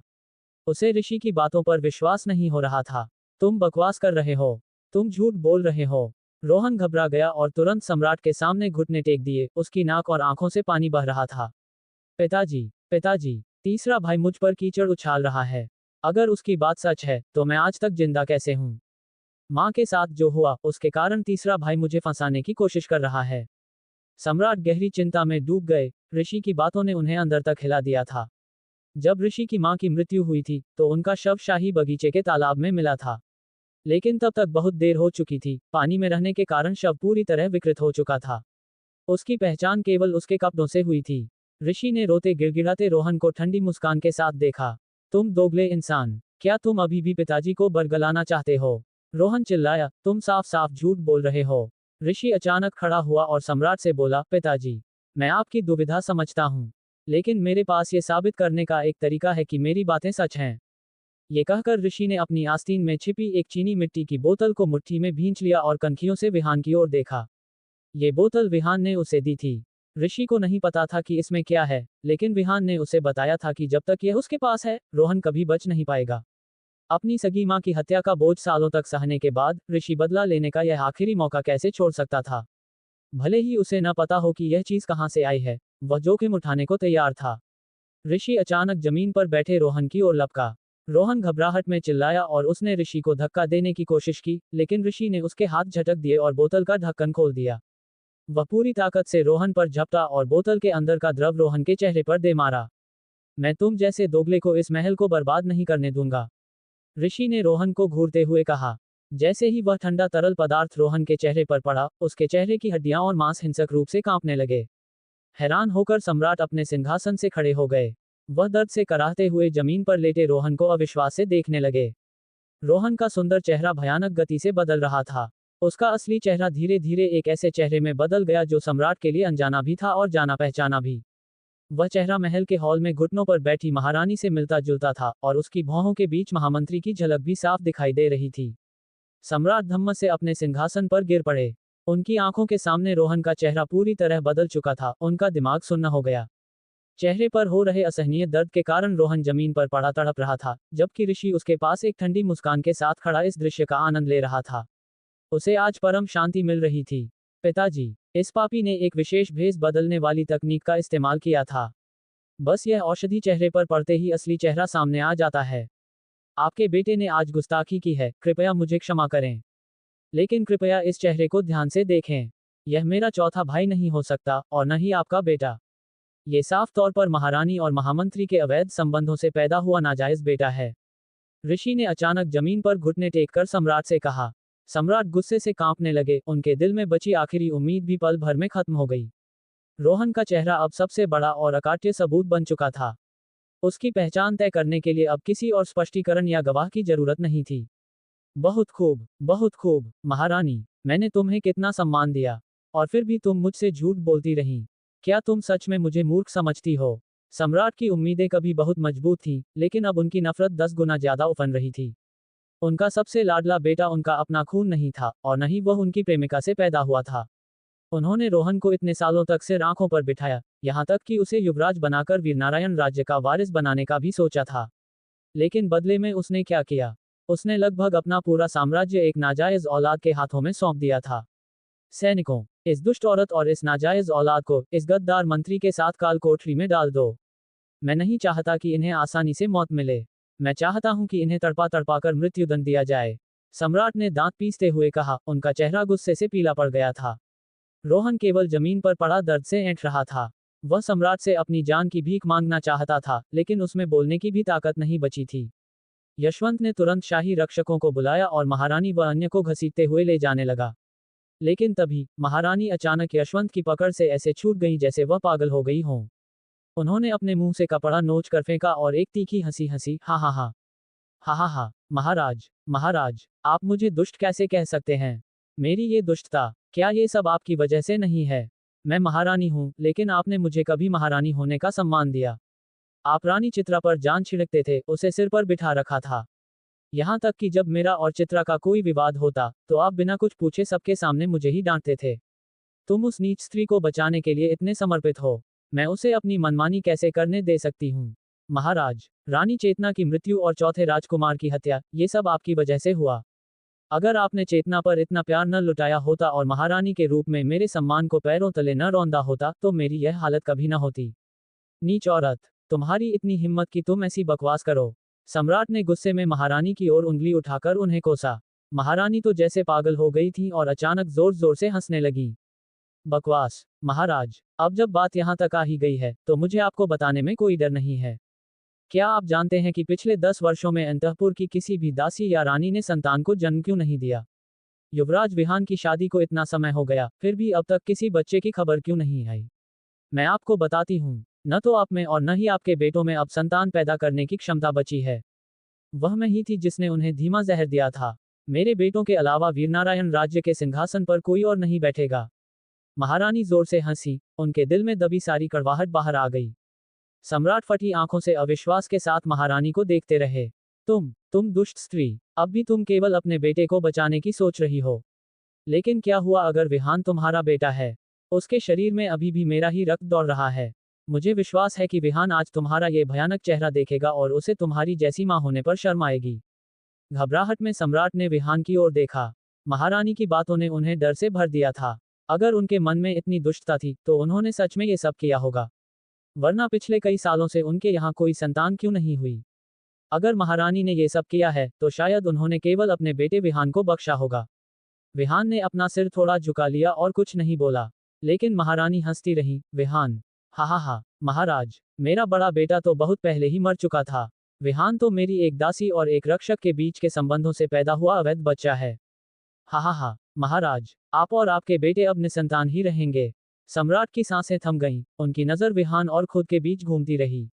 उसे ऋषि की बातों पर विश्वास नहीं हो रहा था। तुम बकवास कर रहे हो, तुम झूठ बोल रहे हो। रोहन घबरा गया और तुरंत सम्राट के सामने घुटने टेक दिए। उसकी नाक और आंखों से पानी बह रहा था। पिताजी, पिताजी, तीसरा भाई मुझ पर कीचड़ उछाल रहा है। अगर उसकी बात सच है, तो मैं आज तक जिंदा कैसे हूं? मां के साथ जो हुआ, उसके कारण तीसरा भाई मुझे फंसाने की कोशिश कर रहा है। सम्राट गहरी चिंता में डूब गए। ऋषि की बातों ने उन्हें अंदर तक हिला दिया था। जब ऋषि की मां की मृत्यु हुई थी, तो उनका शव शाही बगीचे के तालाब में मिला था। लेकिन तब तक बहुत देर हो चुकी थी। पानी में रहने के कारण शव पूरी तरह विकृत हो चुका था। उसकी पहचान केवल उसके कपड़ों से हुई थी। ऋषि ने रोते गिड़गिड़ाते रोहन को ठंडी मुस्कान के साथ देखा। तुम दोगले इंसान, क्या तुम अभी भी पिताजी को बरगलाना चाहते हो? रोहन चिल्लाया, तुम साफ साफ झूठ बोल रहे हो। ऋषि अचानक खड़ा हुआ और सम्राट से बोला, पिताजी, मैं आपकी दुविधा समझता हूँ, लेकिन मेरे पास ये साबित करने का एक तरीका है कि मेरी बातें सच हैं। ये कहकर ऋषि ने अपनी आस्तीन में छिपी एक चीनी मिट्टी की बोतल को मुट्ठी में भींच लिया और कनखियों से विहान की ओर देखा। ये बोतल विहान ने उसे दी थी। ऋषि को नहीं पता था कि इसमें क्या है, लेकिन विहान ने उसे बताया था कि जब तक यह उसके पास है, रोहन कभी बच नहीं पाएगा। अपनी सगी मां की हत्या का बोझ सालों तक सहने के बाद ऋषि बदला लेने का यह आखिरी मौका कैसे छोड़ सकता था? भले ही उसे न पता हो कि यह चीज कहां से आई है, वह जोखिम उठाने को तैयार था। ऋषि अचानक जमीन पर बैठे रोहन की ओर लपका। रोहन घबराहट में चिल्लाया और उसने ऋषि को धक्का देने की कोशिश की, लेकिन ऋषि ने उसके हाथ झटक दिए और बोतल का ढक्कन खोल दिया। वह पूरी ताकत से रोहन पर झपटा और बोतल के अंदर का द्रव रोहन के चेहरे पर दे मारा। मैं तुम जैसे दोगले को इस महल को बर्बाद नहीं करने दूंगा, ऋषि ने रोहन को घूरते हुए कहा। जैसे ही वह ठंडा तरल पदार्थ रोहन के चेहरे पर पड़ा, उसके चेहरे की हड्डियां और मांस हिंसक रूप से कांपने लगे। हैरान होकर सम्राट अपने सिंहासन से खड़े हो गए। वह दर्द से कराहते हुए जमीन पर लेटे रोहन को अविश्वास से देखने लगे। रोहन का सुंदर चेहरा भयानक गति से बदल रहा था। उसका असली चेहरा धीरे धीरे एक ऐसे चेहरे में बदल गया जो सम्राट के लिए अनजाना भी था और जाना पहचाना भी। वह चेहरा महल के हॉल में घुटनों पर बैठी महारानी से मिलता जुलता था और उसकी भौहों के बीच महामंत्री की झलक भी साफ दिखाई दे रही थी। सम्राट धम्मस से अपने सिंहासन पर गिर पड़े। उनकी आंखों के सामने रोहन का चेहरा पूरी तरह बदल चुका था, उनका दिमाग सुन्न हो गया। चेहरे पर हो रहे असहनीय दर्द के कारण रोहन जमीन पर पड़ा तड़प रहा था, जबकि ऋषि उसके पास एक ठंडी मुस्कान के साथ खड़ा इस दृश्य का आनंद ले रहा था। उसे आज परम शांति मिल रही थी। पिताजी, इस पापी ने एक विशेष भेष बदलने वाली तकनीक का इस्तेमाल किया था। बस यह औषधि चेहरे पर पड़ते ही असली चेहरा सामने आ जाता है। आपके बेटे ने आज गुस्ताखी की है, कृपया मुझे क्षमा करें। लेकिन कृपया इस चेहरे को ध्यान से देखें। यह मेरा चौथा भाई नहीं हो सकता और न ही आपका बेटा। ये साफ तौर पर महारानी और महामंत्री के अवैध संबंधों से पैदा हुआ नाजायज बेटा है। ऋषि ने अचानक जमीन पर घुटने टेक कर सम्राट से कहा। सम्राट गुस्से से कांपने लगे, उनके दिल में बची आखिरी उम्मीद भी पल भर में खत्म हो गई। रोहन का चेहरा अब सबसे बड़ा और अकाट्य सबूत बन चुका था। उसकी पहचान तय करने के लिए अब किसी और स्पष्टीकरण या गवाह की जरूरत नहीं थी। बहुत खूब, महारानी, मैंने तुम्हें कितना सम्मान दिया, और फिर भी तुम मुझसे झूठ बोलती रहीं। क्या तुम सच में मुझे मूर्ख समझती हो? सम्राट की उम्मीदें कभी बहुत मजबूत थीं, लेकिन अब उनकी नफरत 10 गुना ज्यादा उफन रही थी। उनका सबसे लाडला बेटा उनका अपना खून नहीं था, और न ही वह उनकी प्रेमिका से पैदा हुआ था। उन्होंने रोहन को इतने सालों तक सिर आंखों पर बिठाया, यहाँ तक कि उसे युवराज बनाकर वीरनारायण राज्य का वारिस बनाने का भी सोचा था। लेकिन बदले में उसने क्या किया? उसने लगभग अपना पूरा साम्राज्य एक नाजायज औलाद के हाथों में सौंप दिया था। सैनिकों, इस दुष्ट औरत और इस नाजायज औलाद को इस गद्दार मंत्री के साथ काल कोठरी में डाल दो। मैं नहीं चाहता कि इन्हें आसानी से मौत मिले। मैं चाहता हूं कि इन्हें तड़पा तड़पा कर मृत्युदंड दिया जाए। सम्राट ने दांत पीसते हुए कहा, उनका चेहरा गुस्से से पीला पड़ गया था। रोहन केवल जमीन पर पड़ा दर्द से ऐंठ रहा था। वह सम्राट से अपनी जान की भीख मांगना चाहता था, लेकिन उसमें बोलने की भी ताकत नहीं बची थी। यशवंत ने तुरंत शाही रक्षकों को बुलाया और महारानी व अन्य को घसीटते हुए ले जाने लगा। लेकिन तभी महारानी अचानक यशवंत की पकड़ से ऐसे छूट गई जैसे वह पागल हो गई हो। उन्होंने अपने मुंह से कपड़ा नोच कर फेंका और एक तीखी हंसी हंसी, हा हा हा, हा हा हा। महाराज, आप मुझे दुष्ट कैसे कह सकते हैं? मेरी ये दुष्टता, क्या ये सब आपकी वजह से नहीं है? मैं महारानी हूँ, लेकिन आपने मुझे कभी महारानी होने का सम्मान दिया। आप रानी चित्रा पर जान छिड़कते थे, उसे सिर पर बिठा रखा था। यहाँ तक कि जब मेरा और चित्रा का कोई विवाद होता, तो आप बिना कुछ पूछे सबके सामने मुझे ही डांटते थे। तुम उस नीच स्त्री को बचाने के लिए इतने समर्पित हो, मैं उसे अपनी मनमानी कैसे करने दे सकती हूँ? महाराज, रानी चेतना की मृत्यु और चौथे राजकुमार की हत्या, ये सब आपकी वजह से हुआ। अगर आपने चेतना पर इतना प्यार न लुटाया होता और महारानी के रूप में मेरे सम्मान को पैरों तले न रौंदा होता, तो मेरी यह हालत कभी न होती। नीच औरत, तुम्हारी इतनी हिम्मत कि तुम ऐसी बकवास करो। सम्राट ने गुस्से में महारानी की ओर उंगली उठाकर उन्हें कोसा। महारानी तो जैसे पागल हो गई थी और अचानक जोर जोर से हंसने लगी। बकवास, महाराज, अब जब बात यहाँ तक आ ही गई है, तो मुझे आपको बताने में कोई डर नहीं है। क्या आप जानते हैं कि पिछले 10 वर्षों में अंतःपुर की किसी भी दासी या रानी ने संतान को जन्म क्यों नहीं दिया? युवराज विहान की शादी को इतना समय हो गया, फिर भी अब तक किसी बच्चे की खबर क्यों नहीं आई? मैं आपको बताती हूँ, न तो आप में और न ही आपके बेटों में अब संतान पैदा करने की क्षमता बची है। वह मैं ही थी जिसने उन्हें धीमा जहर दिया था। मेरे बेटों के अलावा वीरनारायण राज्य के सिंहासन पर कोई और नहीं बैठेगा। महारानी जोर से हंसी, उनके दिल में दबी सारी कड़वाहट बाहर आ गई। सम्राट फटी आंखों से अविश्वास के साथ महारानी को देखते रहे। तुम दुष्ट स्त्री, अब भी तुम केवल अपने बेटे को बचाने की सोच रही हो। लेकिन क्या हुआ अगर विहान तुम्हारा बेटा है? उसके शरीर में अभी भी मेरा ही रक्त दौड़ रहा है। मुझे विश्वास है कि विहान आज तुम्हारा ये भयानक चेहरा देखेगा और उसे तुम्हारी जैसी मां होने पर शर्म आएगी। घबराहट में सम्राट ने विहान की ओर देखा। महारानी की बातों ने उन्हें डर से भर दिया था। अगर उनके मन में इतनी दुष्टता थी, तो उन्होंने सच में ये सब किया होगा। वरना पिछले कई सालों से उनके यहाँ कोई संतान क्यों नहीं हुई? अगर महारानी ने ये सब किया है, तो शायद उन्होंने केवल अपने बेटे विहान को बख्शा होगा। विहान ने अपना सिर थोड़ा झुका लिया और कुछ नहीं बोला। लेकिन महारानी हंसती रही। विहान, हा हा हा, महाराज, मेरा बड़ा बेटा तो बहुत पहले ही मर चुका था। विहान तो मेरी एक दासी और एक रक्षक के बीच के संबंधों से पैदा हुआ अवैध बच्चा है। हा हा हा, महाराज, आप और आपके बेटे अब निसंतान ही रहेंगे। सम्राट की सांसें थम गईं, उनकी नजर विहान और खुद के बीच घूमती रही।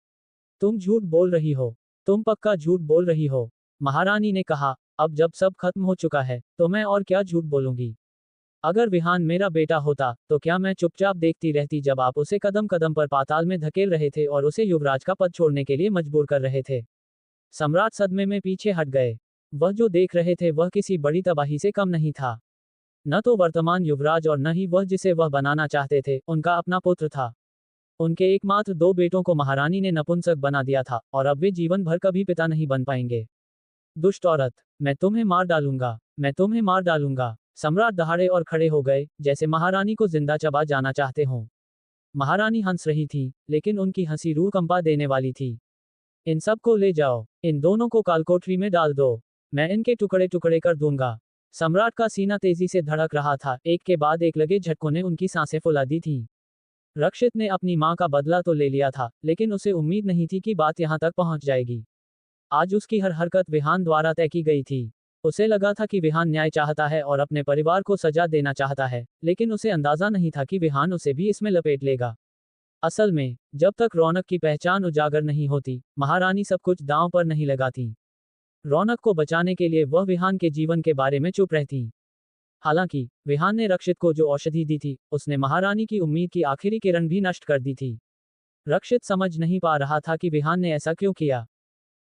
तुम झूठ बोल रही हो, तुम पक्का झूठ बोल रही हो, महारानी ने कहा। अब जब सब खत्म हो चुका है तो मैं और क्या झूठ बोलूंगी। अगर विहान मेरा बेटा होता तो क्या मैं चुपचाप देखती रहती जब आप उसे कदम कदम पर पाताल में धकेल रहे थे और उसे युवराज का पद छोड़ने के लिए मजबूर कर रहे थे। सम्राट सदमे में पीछे हट गए। वह जो देख रहे थे वह किसी बड़ी तबाही से कम नहीं था। न तो वर्तमान युवराज और न ही वह जिसे वह बनाना चाहते थे उनका अपना पुत्र था। उनके एकमात्र दो बेटों को महारानी ने नपुंसक बना दिया था और अब वे जीवन भर कभी पिता नहीं बन पाएंगे। दुष्ट औरत, मैं तुम्हें मार डालूंगा, मैं तुम्हें मार डालूंगा। सम्राट दहाड़े और खड़े हो गए, जैसे महारानी को जिंदा चबा जाना चाहते हों। महारानी हंस रही थी, लेकिन उनकी हंसी रूह कंपा देने वाली थी। इन सबको ले जाओ, इन दोनों को कालकोठरी में डाल दो, मैं इनके टुकड़े टुकड़े कर दूंगा। सम्राट का सीना तेजी से धड़क रहा था, एक के बाद एक लगे झटकों ने उनकी सांसें फुला दी थीं। रक्षित ने अपनी मां का बदला तो ले लिया था, लेकिन उसे उम्मीद नहीं थी कि बात यहां तक पहुंच जाएगी। आज उसकी हर हरकत विहान द्वारा तय की गई थी। उसे लगा था कि विहान न्याय चाहता है और अपने परिवार को सजा देना चाहता है, लेकिन उसे अंदाजा नहीं था कि विहान उसे भी इसमें लपेट लेगा। असल में, जब तक रौनक की पहचान उजागर नहीं होती, महारानी सब कुछ दांव पर नहीं लगाती। रौनक को बचाने के लिए वह विहान के जीवन के बारे में चुप रहती। हालांकि, विहान ने रक्षित को जो औषधि दी थी, उसने महारानी की उम्मीद की आखिरी किरण भी नष्ट कर दी थी। रक्षित समझ नहीं पा रहा था कि विहान ने ऐसा क्यों किया।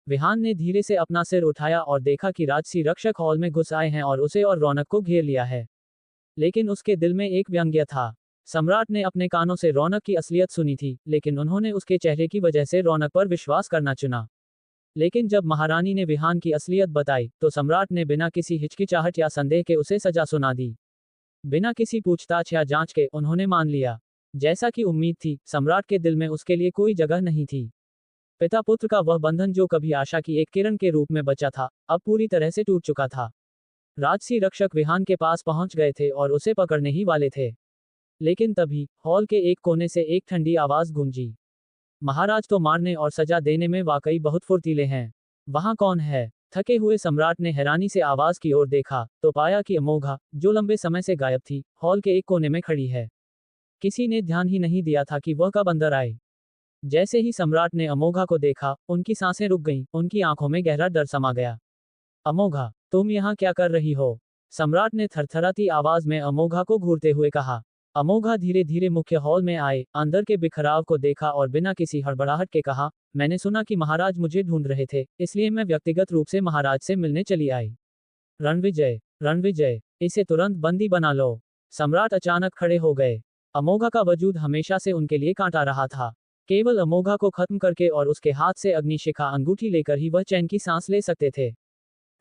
विहान ने धीरे से अपना सिर उठाया और देखा कि राजसी रक्षक हॉल में घुस आए हैं और उसे और रौनक को घेर लिया है। लेकिन उसके दिल में एक व्यंग्य था। सम्राट ने अपने कानों से रौनक की असलियत सुनी थी, लेकिन उन्होंने उसके चेहरे की वजह से रौनक पर विश्वास करना चुना। लेकिन जब महारानी ने विहान की असलियत बताई, तो सम्राट ने बिना किसी हिचकिचाहट या संदेह के उसे सजा सुना दी। बिना किसी पूछताछ या जांच के उन्होंने मान लिया। जैसा कि उम्मीद थी, सम्राट के दिल में उसके लिए कोई जगह नहीं थी। पिता पुत्र का वह बंधन जो कभी आशा की एक किरण के रूप में बचा था, अब पूरी तरह से टूट चुका था। राजसी रक्षक विहान के पास पहुंच गए थे और उसे पकड़ने ही वाले थे। लेकिन तभी हॉल के एक कोने से एक ठंडी आवाज गूंजी। महाराज तो मारने और सजा देने में वाकई बहुत फुर्तीले हैं। वहां कौन है? थके हुए सम्राट ने हैरानी से आवाज की ओर देखा, तो पाया कि अमोघा, जो लंबे समय से गायब थी, हॉल के एक कोने में खड़ी है। किसी ने ध्यान ही नहीं दिया था कि वह कब अंदर आए। जैसे ही सम्राट ने अमोघा को देखा, उनकी सांसें रुक गईं, उनकी आंखों में गहरा डर समा गया। अमोघा, तुम यहाँ क्या कर रही हो? सम्राट ने थरथराती आवाज में अमोघा को घूरते हुए कहा। अमोघा धीरे धीरे मुख्य हॉल में आए, अंदर के बिखराव को देखा और बिना किसी हड़बड़ाहट के कहा, मैंने सुना कि महाराज मुझे ढूंढ रहे थे, इसलिए मैं व्यक्तिगत रूप से महाराज से मिलने चली आई। रणविजय, रणविजय, इसे तुरंत बंदी बना लो। सम्राट अचानक खड़े हो गए। अमोघा का वजूद हमेशा से उनके लिए कांटा रहा था। केवल अमोघा को खत्म करके और उसके हाथ से अग्निशिखा अंगूठी लेकर ही वह चैन की सांस ले सकते थे।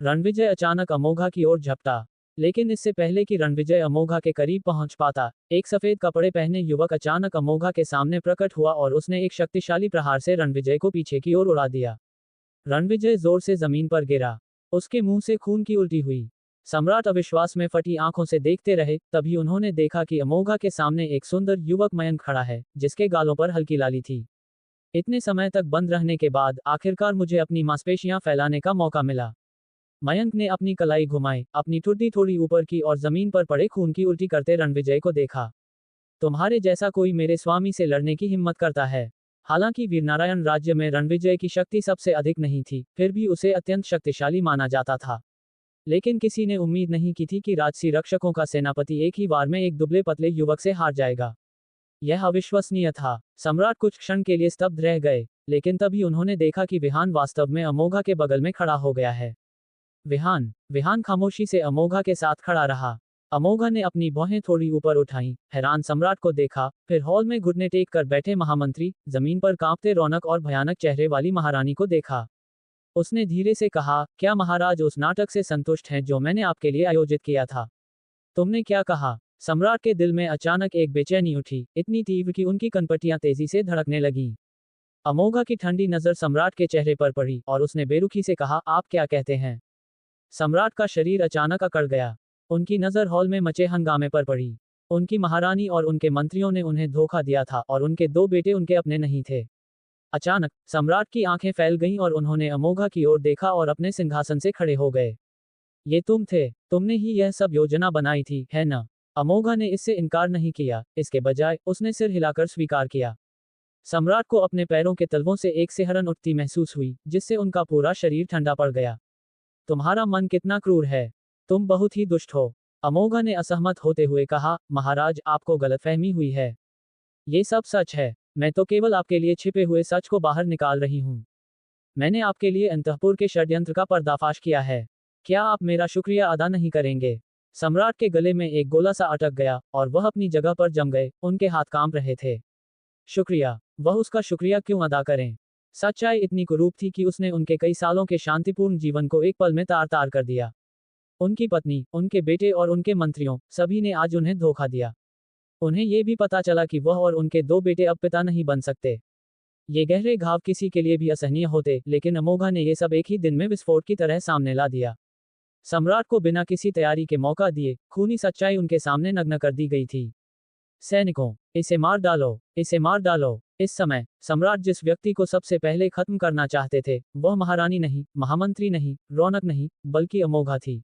रणविजय अचानक अमोघा की ओर झपटा, लेकिन इससे पहले कि रणविजय अमोघा के करीब पहुंच पाता, एक सफेद कपड़े पहने युवक अचानक अमोघा के सामने प्रकट हुआ और उसने एक शक्तिशाली प्रहार से रणविजय को पीछे की ओर उड़ा दिया। रणविजय जोर से जमीन पर गिरा। उसके मुंह से खून की उल्टी हुई। सम्राट अविश्वास में फटी आंखों से देखते रहे, तभी उन्होंने देखा कि अमोघा के सामने एक सुंदर युवक मयंक खड़ा है, जिसके गालों पर हल्की लाली थी। इतने समय तक बंद रहने के बाद आखिरकार मुझे अपनी मांसपेशियां फैलाने का मौका मिला। मयंक ने अपनी कलाई घुमाई, अपनी ठुड्डी थोड़ी ऊपर की और जमीन पर पड़े खून की उल्टी करते रणविजय को देखा। तुम्हारे जैसा कोई मेरे स्वामी से लड़ने की हिम्मत करता है? हालांकि वीरनारायण राज्य में रणविजय की शक्ति सबसे अधिक नहीं थी, फिर भी उसे अत्यंत शक्तिशाली माना जाता था। लेकिन किसी ने उम्मीद नहीं की थी कि राजसी रक्षकों का सेनापति एक ही बार में एक दुबले पतले युवक से हार जाएगा। यह अविश्वसनीय था। सम्राट कुछ क्षण के लिए स्तब्ध रह गए, लेकिन तभी उन्होंने देखा कि विहान वास्तव में अमोघा के बगल में खड़ा हो गया है। विहान खामोशी से अमोघा के साथ खड़ा रहा। अमोघा ने अपनी भौहें थोड़ी ऊपर उठाई, हैरान सम्राट को देखा, फिर हॉल में घुटने टेक कर बैठे महामंत्री, जमीन पर कांपते रौनक और भयानक चेहरे वाली महारानी को देखा। उसने धीरे से कहा, क्या महाराज उस नाटक से संतुष्ट हैं जो मैंने आपके लिए आयोजित किया था? तुमने क्या कहा? सम्राट के दिल में अचानक एक बेचैनी उठी, इतनी तीव्र कि उनकी कनपटियां तेजी से धड़कने लगीं। अमोघा की ठंडी नजर सम्राट के चेहरे पर पड़ी और उसने बेरुखी से कहा, आप क्या कहते हैं? सम्राट का शरीर अचानक अकड़ गया। उनकी नजर हॉल में मचे हंगामे पर पड़ी। उनकी महारानी और उनके मंत्रियों ने उन्हें धोखा दिया था और उनके दो बेटे उनके अपने नहीं थे। अचानक सम्राट की आंखें फैल गईं और उन्होंने अमोघा की ओर देखा और अपने सिंहासन से खड़े हो गए। ये तुम थे, तुमने ही यह सब योजना बनाई थी, है ना? अमोघा ने इससे इनकार नहीं किया, इसके बजाय उसने सिर हिलाकर स्वीकार किया। सम्राट को अपने पैरों के तलवों से एक सिहरन उठती महसूस हुई, जिससे उनका पूरा शरीर ठंडा पड़ गया। तुम्हारा मन कितना क्रूर है। तुम बहुत ही दुष्ट हो। अमोघा ने असहमत होते हुए कहा, महाराज, आपको गलतफहमी हुई है। ये सब सच है। मैं तो केवल आपके लिए छिपे हुए सच को बाहर निकाल रही हूँ। मैंने आपके लिए अंतःपुर के षड्यंत्र का पर्दाफाश किया है। क्या आप मेरा शुक्रिया अदा नहीं करेंगे? सम्राट के गले में एक गोला सा अटक गया और वह अपनी जगह पर जम गए, उनके हाथ कांप रहे थे। शुक्रिया? वह उसका शुक्रिया क्यों अदा करें? सच्चाई इतनी कुरूप थी कि उसने उनके कई सालों के शांतिपूर्ण जीवन को एक पल में तार तार कर दिया। उनकी पत्नी, उनके बेटे और उनके मंत्रियों, सभी ने आज उन्हें धोखा दिया। उन्हें ये भी पता चला कि वह और उनके दो बेटे अब पिता नहीं बन सकते। ये गहरे घाव किसी के लिए भी असहनीय होते, लेकिन अमोघा ने ये सब एक ही दिन में विस्फोट की तरह सामने ला दिया। सम्राट को बिना किसी तैयारी के मौका दिए खूनी सच्चाई उनके सामने नग्न कर दी गई थी। सैनिकों, इसे मार डालो, इसे मार डालो। इस समय सम्राट जिस व्यक्ति को सबसे पहले खत्म करना चाहते थे, वह महारानी नहीं, महामंत्री नहीं, रौनक नहीं, बल्कि अमोघा थी।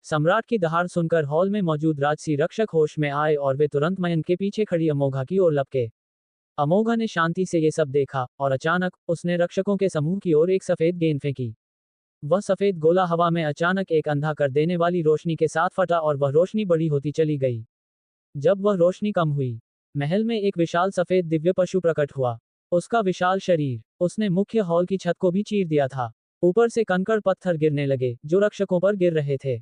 सम्राट की दहाड़ सुनकर हॉल में मौजूद राजसी रक्षक होश में आए और वे तुरंत मयंक के पीछे खड़ी अमोघा की ओर लपके। अमोघा ने शांति से ये सब देखा और अचानक उसने रक्षकों के समूह की ओर एक सफेद गेंद फेंकी। वह सफेद गोला हवा में अचानक एक अंधा कर देने वाली रोशनी के साथ फटा और वह रोशनी बड़ी होती चली गई। जब वह रोशनी कम हुई, महल में एक विशाल सफेद दिव्य पशु प्रकट हुआ। उसका विशाल शरीर उसने मुख्य हॉल की छत को भी चीर दिया था। ऊपर से कंकड़ पत्थर गिरने लगे जो रक्षकों पर गिर रहे थे।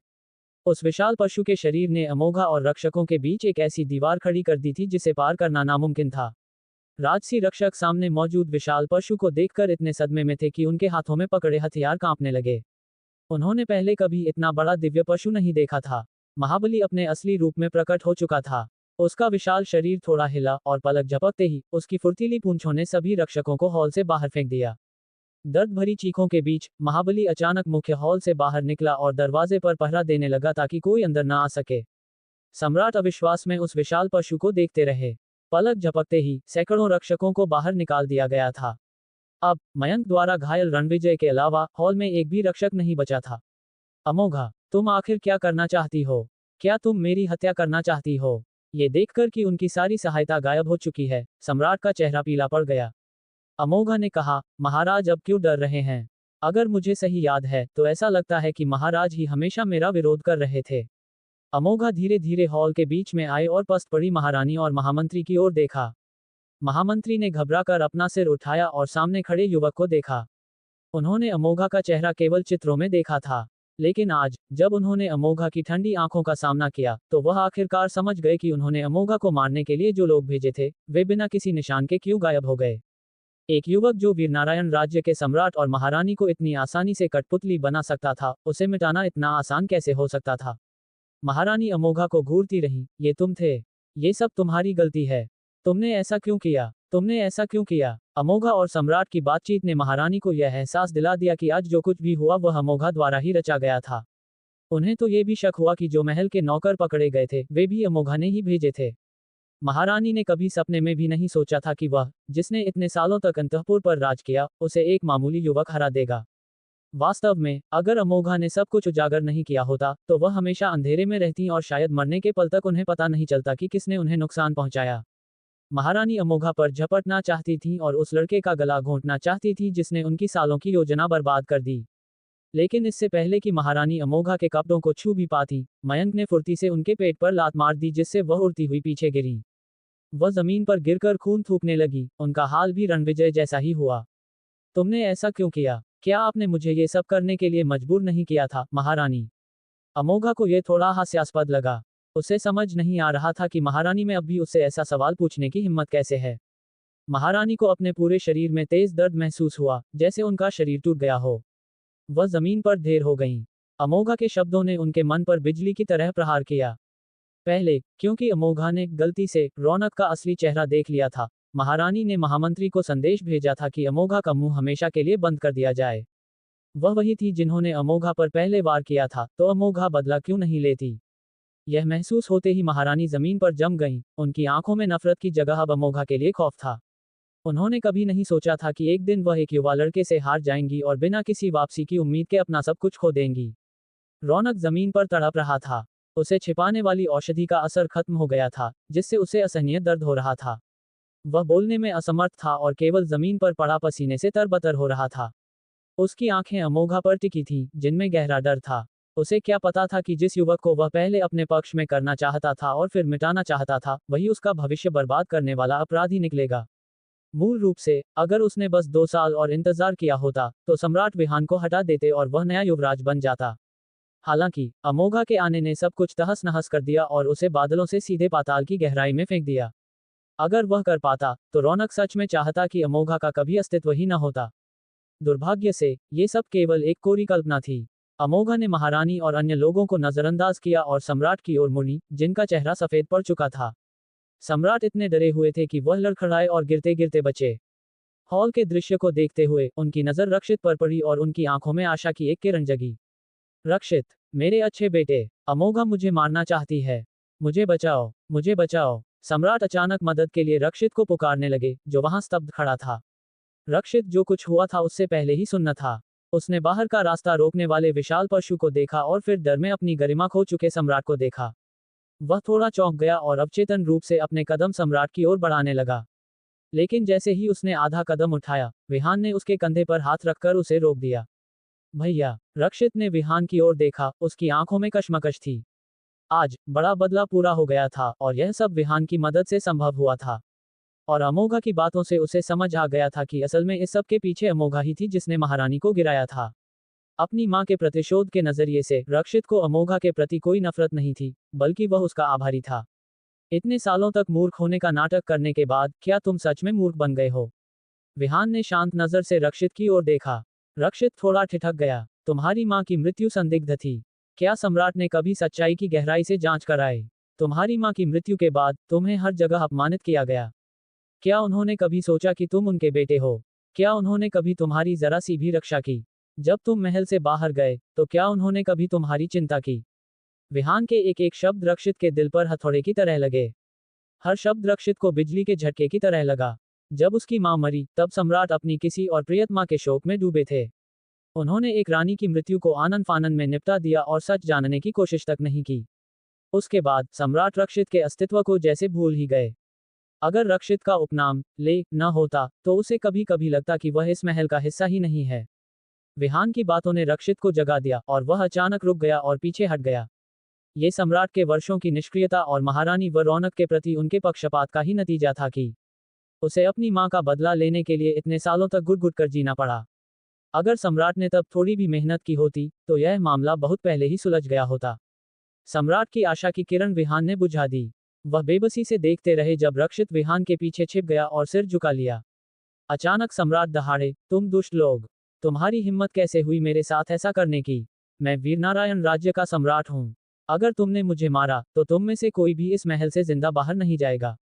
उस विशाल पशु के शरीर ने अमोघा और रक्षकों के बीच एक ऐसी दीवार खड़ी कर दी थी जिसे पार करना नामुमकिन था। राजसी रक्षक सामने मौजूद विशाल पशु को देखकर इतने सदमे में थे कि उनके हाथों में पकड़े हथियार कांपने लगे। उन्होंने पहले कभी इतना बड़ा दिव्य पशु नहीं देखा था। महाबली अपने असली रूप में प्रकट हो चुका था। उसका विशाल शरीर थोड़ा हिला और पलक झपकते ही उसकी फुर्तीली पूंछों ने सभी रक्षकों को हॉल से बाहर फेंक दिया। दर्द भरी चीखों के बीच महाबली अचानक मुख्य हॉल से बाहर निकला और दरवाजे पर पहरा देने लगा ताकि कोई अंदर न आ सके। सम्राट अविश्वास में उस विशाल पशु को देखते रहे। पलक झपकते ही सैकड़ों रक्षकों को बाहर निकाल दिया गया था। अब मयंक द्वारा घायल रणविजय के अलावा हॉल में एक भी रक्षक नहीं बचा था। अमोघा, तुम आखिर क्या करना चाहती हो? क्या तुम मेरी हत्या करना चाहती हो? ये देखकर कि उनकी सारी सहायता गायब हो चुकी है, सम्राट का चेहरा पीला पड़ गया। अमोघा ने कहा, महाराज अब क्यों डर रहे हैं? अगर मुझे सही याद है तो ऐसा लगता है कि महाराज ही हमेशा मेरा विरोध कर रहे थे। अमोघा धीरे धीरे हॉल के बीच में आए और पस्त पड़ी महारानी और महामंत्री की ओर देखा। महामंत्री ने घबराकर अपना सिर उठाया और सामने खड़े युवक को देखा। उन्होंने अमोघा का चेहरा केवल चित्रों में देखा था, लेकिन आज जब उन्होंने अमोघा की ठंडी आंखों का सामना किया तो वह आखिरकार समझ गए कि उन्होंने अमोघा को मारने के लिए जो लोग भेजे थे वे बिना किसी निशान के क्यों गायब हो गए। एक युवक जो वीरनारायण राज्य के सम्राट और महारानी को इतनी आसानी से कठपुतली बना सकता था, उसे मिटाना इतना आसान कैसे हो सकता था? महारानी अमोघा को घूरती रही, ये तुम थे। ये सब तुम्हारी गलती है। तुमने ऐसा क्यों किया? तुमने ऐसा क्यों किया? अमोघा और सम्राट की बातचीत ने महारानी को यह एहसास दिला दिया कि आज जो कुछ भी हुआ वह अमोघा द्वारा ही रचा गया था। उन्हें तो ये भी शक हुआ कि जो महल के नौकर पकड़े गए थे वे भी अमोघा ने ही भेजे थे। महारानी ने कभी सपने में भी नहीं सोचा था कि वह, जिसने इतने सालों तक अंतःपुर पर राज किया, उसे एक मामूली युवक हरा देगा। वास्तव में अगर अमोघा ने सब कुछ उजागर नहीं किया होता तो वह हमेशा अंधेरे में रहती और शायद मरने के पल तक उन्हें पता नहीं चलता कि किसने उन्हें नुकसान पहुंचाया। महारानी अमोघा पर झपटना चाहती थी और उस लड़के का गला घोंटना चाहती थी जिसने उनकी सालों की योजना बर्बाद कर दी। लेकिन इससे पहले कि महारानी अमोघा के कपड़ों को छू भी पाती, मयंक ने फुर्ती से उनके पेट पर लात मार दी जिससे वह उड़ती हुई पीछे गिरी। वह जमीन पर गिरकर खून थूकने लगी। उनका हाल भी रणविजय जैसा ही हुआ। तुमने ऐसा क्यों किया? क्या आपने मुझे ये सब करने के लिए मजबूर नहीं किया था, महारानी? अमोघा को यह थोड़ा हास्यास्पद लगा। उसे समझ नहीं आ रहा था कि महारानी में अब भी उससे ऐसा सवाल पूछने की हिम्मत कैसे है। महारानी को अपने पूरे शरीर में तेज दर्द महसूस हुआ, जैसे उनका शरीर टूट गया हो। वह जमीन पर ढेर हो गईं। अमोघा के शब्दों ने उनके मन पर बिजली की तरह प्रहार किया। पहले, क्योंकि अमोघा ने गलती से रौनक का असली चेहरा देख लिया था, महारानी ने महामंत्री को संदेश भेजा था कि अमोघा का मुंह हमेशा के लिए बंद कर दिया जाए। वह वही थी जिन्होंने अमोघा पर पहले वार किया था, तो अमोघा बदला क्यों नहीं लेती? यह महसूस होते ही महारानी जमीन पर जम गईं। उनकी आंखों में नफरत की जगह अब अमोघा के लिए खौफ था। उन्होंने कभी नहीं सोचा था कि एक दिन वह एक युवा लड़के से हार जाएंगी और बिना किसी वापसी की उम्मीद के अपना सब कुछ खो देंगी। रौनक जमीन पर तड़प रहा था। उसे छिपाने वाली औषधि का असर खत्म हो गया था, जिससे उसे असहनीय दर्द हो रहा था। वह बोलने में असमर्थ था और केवल जमीन पर पड़ा पसीने से तरबतर हो रहा था। उसकी आंखें अमोघा पर टिकी थीं, जिनमें गहरा डर था। उसे क्या पता था कि जिस युवक को वह पहले अपने पक्ष में करना चाहता था और फिर मिटाना चाहता था, वही उसका भविष्य बर्बाद करने वाला अपराधी निकलेगा। मूल रूप से, अगर उसने बस 2 साल और इंतजार किया होता, तो सम्राट विहान को हटा देते और वह नया युवराज बन जाता। हालांकि, अमोघा के आने ने सब कुछ तहस नहस कर दिया और उसे बादलों से सीधे पाताल की गहराई में फेंक दिया। अगर वह कर पाता, तो रौनक सच में चाहता कि अमोघा का कभी अस्तित्व ही न होता। दुर्भाग्य से, ये सब केवल एक कोरी कल्पना थी। अमोघा ने महारानी और अन्य लोगों को नजरअंदाज किया और सम्राट की ओर मुड़ी, जिनका चेहरा सफेद पड़ चुका था। सम्राट इतने डरे हुए थे कि वह लड़खड़ाए और गिरते गिरते बचे। हॉल के दृश्य को देखते हुए उनकी नजर रक्षित पर पड़ी और उनकी आंखों में आशा की एक किरण जगी। रक्षित, मेरे अच्छे बेटे, अमोघा मुझे मारना चाहती है। मुझे बचाओ, मुझे बचाओ। सम्राट अचानक मदद के लिए रक्षित को पुकारने लगे, जो वहां स्तब्ध खड़ा था। रक्षित जो कुछ हुआ था उससे पहले ही सुनना था। उसने बाहर का रास्ता रोकने वाले विशाल पशु को देखा और फिर डर में अपनी गरिमा खो चुके सम्राट को देखा। वह थोड़ा चौंक गया और अवचेतन रूप से अपने कदम सम्राट की ओर बढ़ाने लगा। लेकिन जैसे ही उसने आधा कदम उठाया, विहान ने उसके कंधे पर हाथ रखकर उसे रोक दिया। भैया, रक्षित ने विहान की ओर देखा, उसकी आंखों में कशमकश थी। आज, बड़ा बदला पूरा हो गया था और यह सब विहान की मदद से संभव हुआ था। और अमोघा की बातों से उसे समझ आ गया था कि असल में इस सब के पीछे अमोघा ही थी जिसने महारानी को गिराया था। अपनी मां के प्रतिशोध के नजरिए से रक्षित को अमोघा के प्रति कोई नफरत नहीं थी, बल्कि वह उसका आभारी था। इतने सालों तक मूर्ख होने का नाटक करने के बाद, क्या तुम सच में मूर्ख बन गए हो? विहान ने शांत नजर से रक्षित की ओर देखा। रक्षित थोड़ा ठिठक गया। तुम्हारी मां की मृत्यु संदिग्ध थी। क्या सम्राट ने कभी सच्चाई की गहराई से जांच कराई? तुम्हारी मां की मृत्यु के बाद तुम्हें हर जगह अपमानित किया गया। क्या उन्होंने कभी सोचा कि तुम उनके बेटे हो? क्या उन्होंने कभी तुम्हारी जरा सी भी रक्षा की? जब तुम महल से बाहर गए, तो क्या उन्होंने कभी तुम्हारी चिंता की? विहान के एक एक शब्द रक्षित के दिल पर हथौड़े की तरह लगे। हर शब्द रक्षित को बिजली के झटके की तरह लगा। जब उसकी मां मरी, तब सम्राट अपनी किसी और प्रियतमा के शोक में डूबे थे। उन्होंने एक रानी की मृत्यु को आनन फानन में निपटा दिया और सच जानने की कोशिश तक नहीं की। उसके बाद सम्राट रक्षित के अस्तित्व को जैसे भूल ही गए। अगर रक्षित का उपनाम ले न होता, तो उसे कभी कभी लगता कि वह इस महल का हिस्सा ही नहीं है। विहान की बातों ने रक्षित को जगा दिया और वह अचानक रुक गया और पीछे हट गया। ये सम्राट के वर्षों की निष्क्रियता और महारानी व रौनक के प्रति उनके पक्षपात का ही नतीजा था कि उसे अपनी मां का बदला लेने के लिए इतने सालों तक घुट घुट कर जीना पड़ा। अगर सम्राट ने तब थोड़ी भी मेहनत की होती, तो यह मामला बहुत पहले ही सुलझ गया होता। सम्राट की आशा की किरण विहान ने बुझा दी। वह बेबसी से देखते रहे जब रक्षित विहान के पीछे छिप गया और सिर झुका लिया। अचानक सम्राट दहाड़े, तुम दुष्ट लोग! तुम्हारी हिम्मत कैसे हुई मेरे साथ ऐसा करने की? मैं वीरनारायण राज्य का सम्राट हूँ। अगर तुमने मुझे मारा, तो तुम में से कोई भी इस महल से जिंदा बाहर नहीं जाएगा।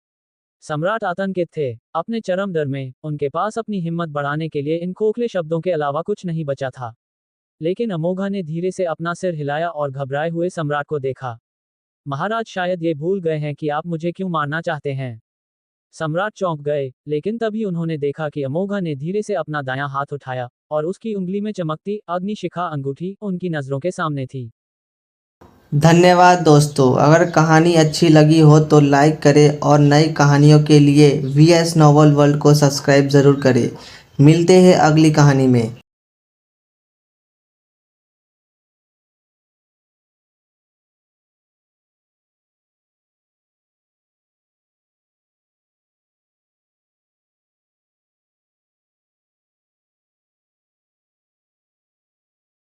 सम्राट आतंकित थे। अपने चरम डर में, उनके पास अपनी हिम्मत बढ़ाने के लिए इन खोखले शब्दों के अलावा कुछ नहीं बचा था। लेकिन अमोघा ने धीरे से अपना सिर हिलाया और घबराए हुए सम्राट को देखा। महाराज, शायद ये भूल गए हैं कि आप मुझे क्यों मारना चाहते हैं। सम्राट चौंक गए, लेकिन तभी उन्होंने देखा कि अमोघा ने धीरे से अपना दायां हाथ उठाया और उसकी उंगली में चमकती अग्निशिखा अंगूठी उनकी नजरों के सामने थी। धन्यवाद दोस्तों। अगर कहानी अच्छी लगी हो तो लाइक करें और नई कहानियों के लिए VS नॉवल वर्ल्ड को सब्सक्राइब ज़रूर करें। मिलते हैं अगली कहानी में।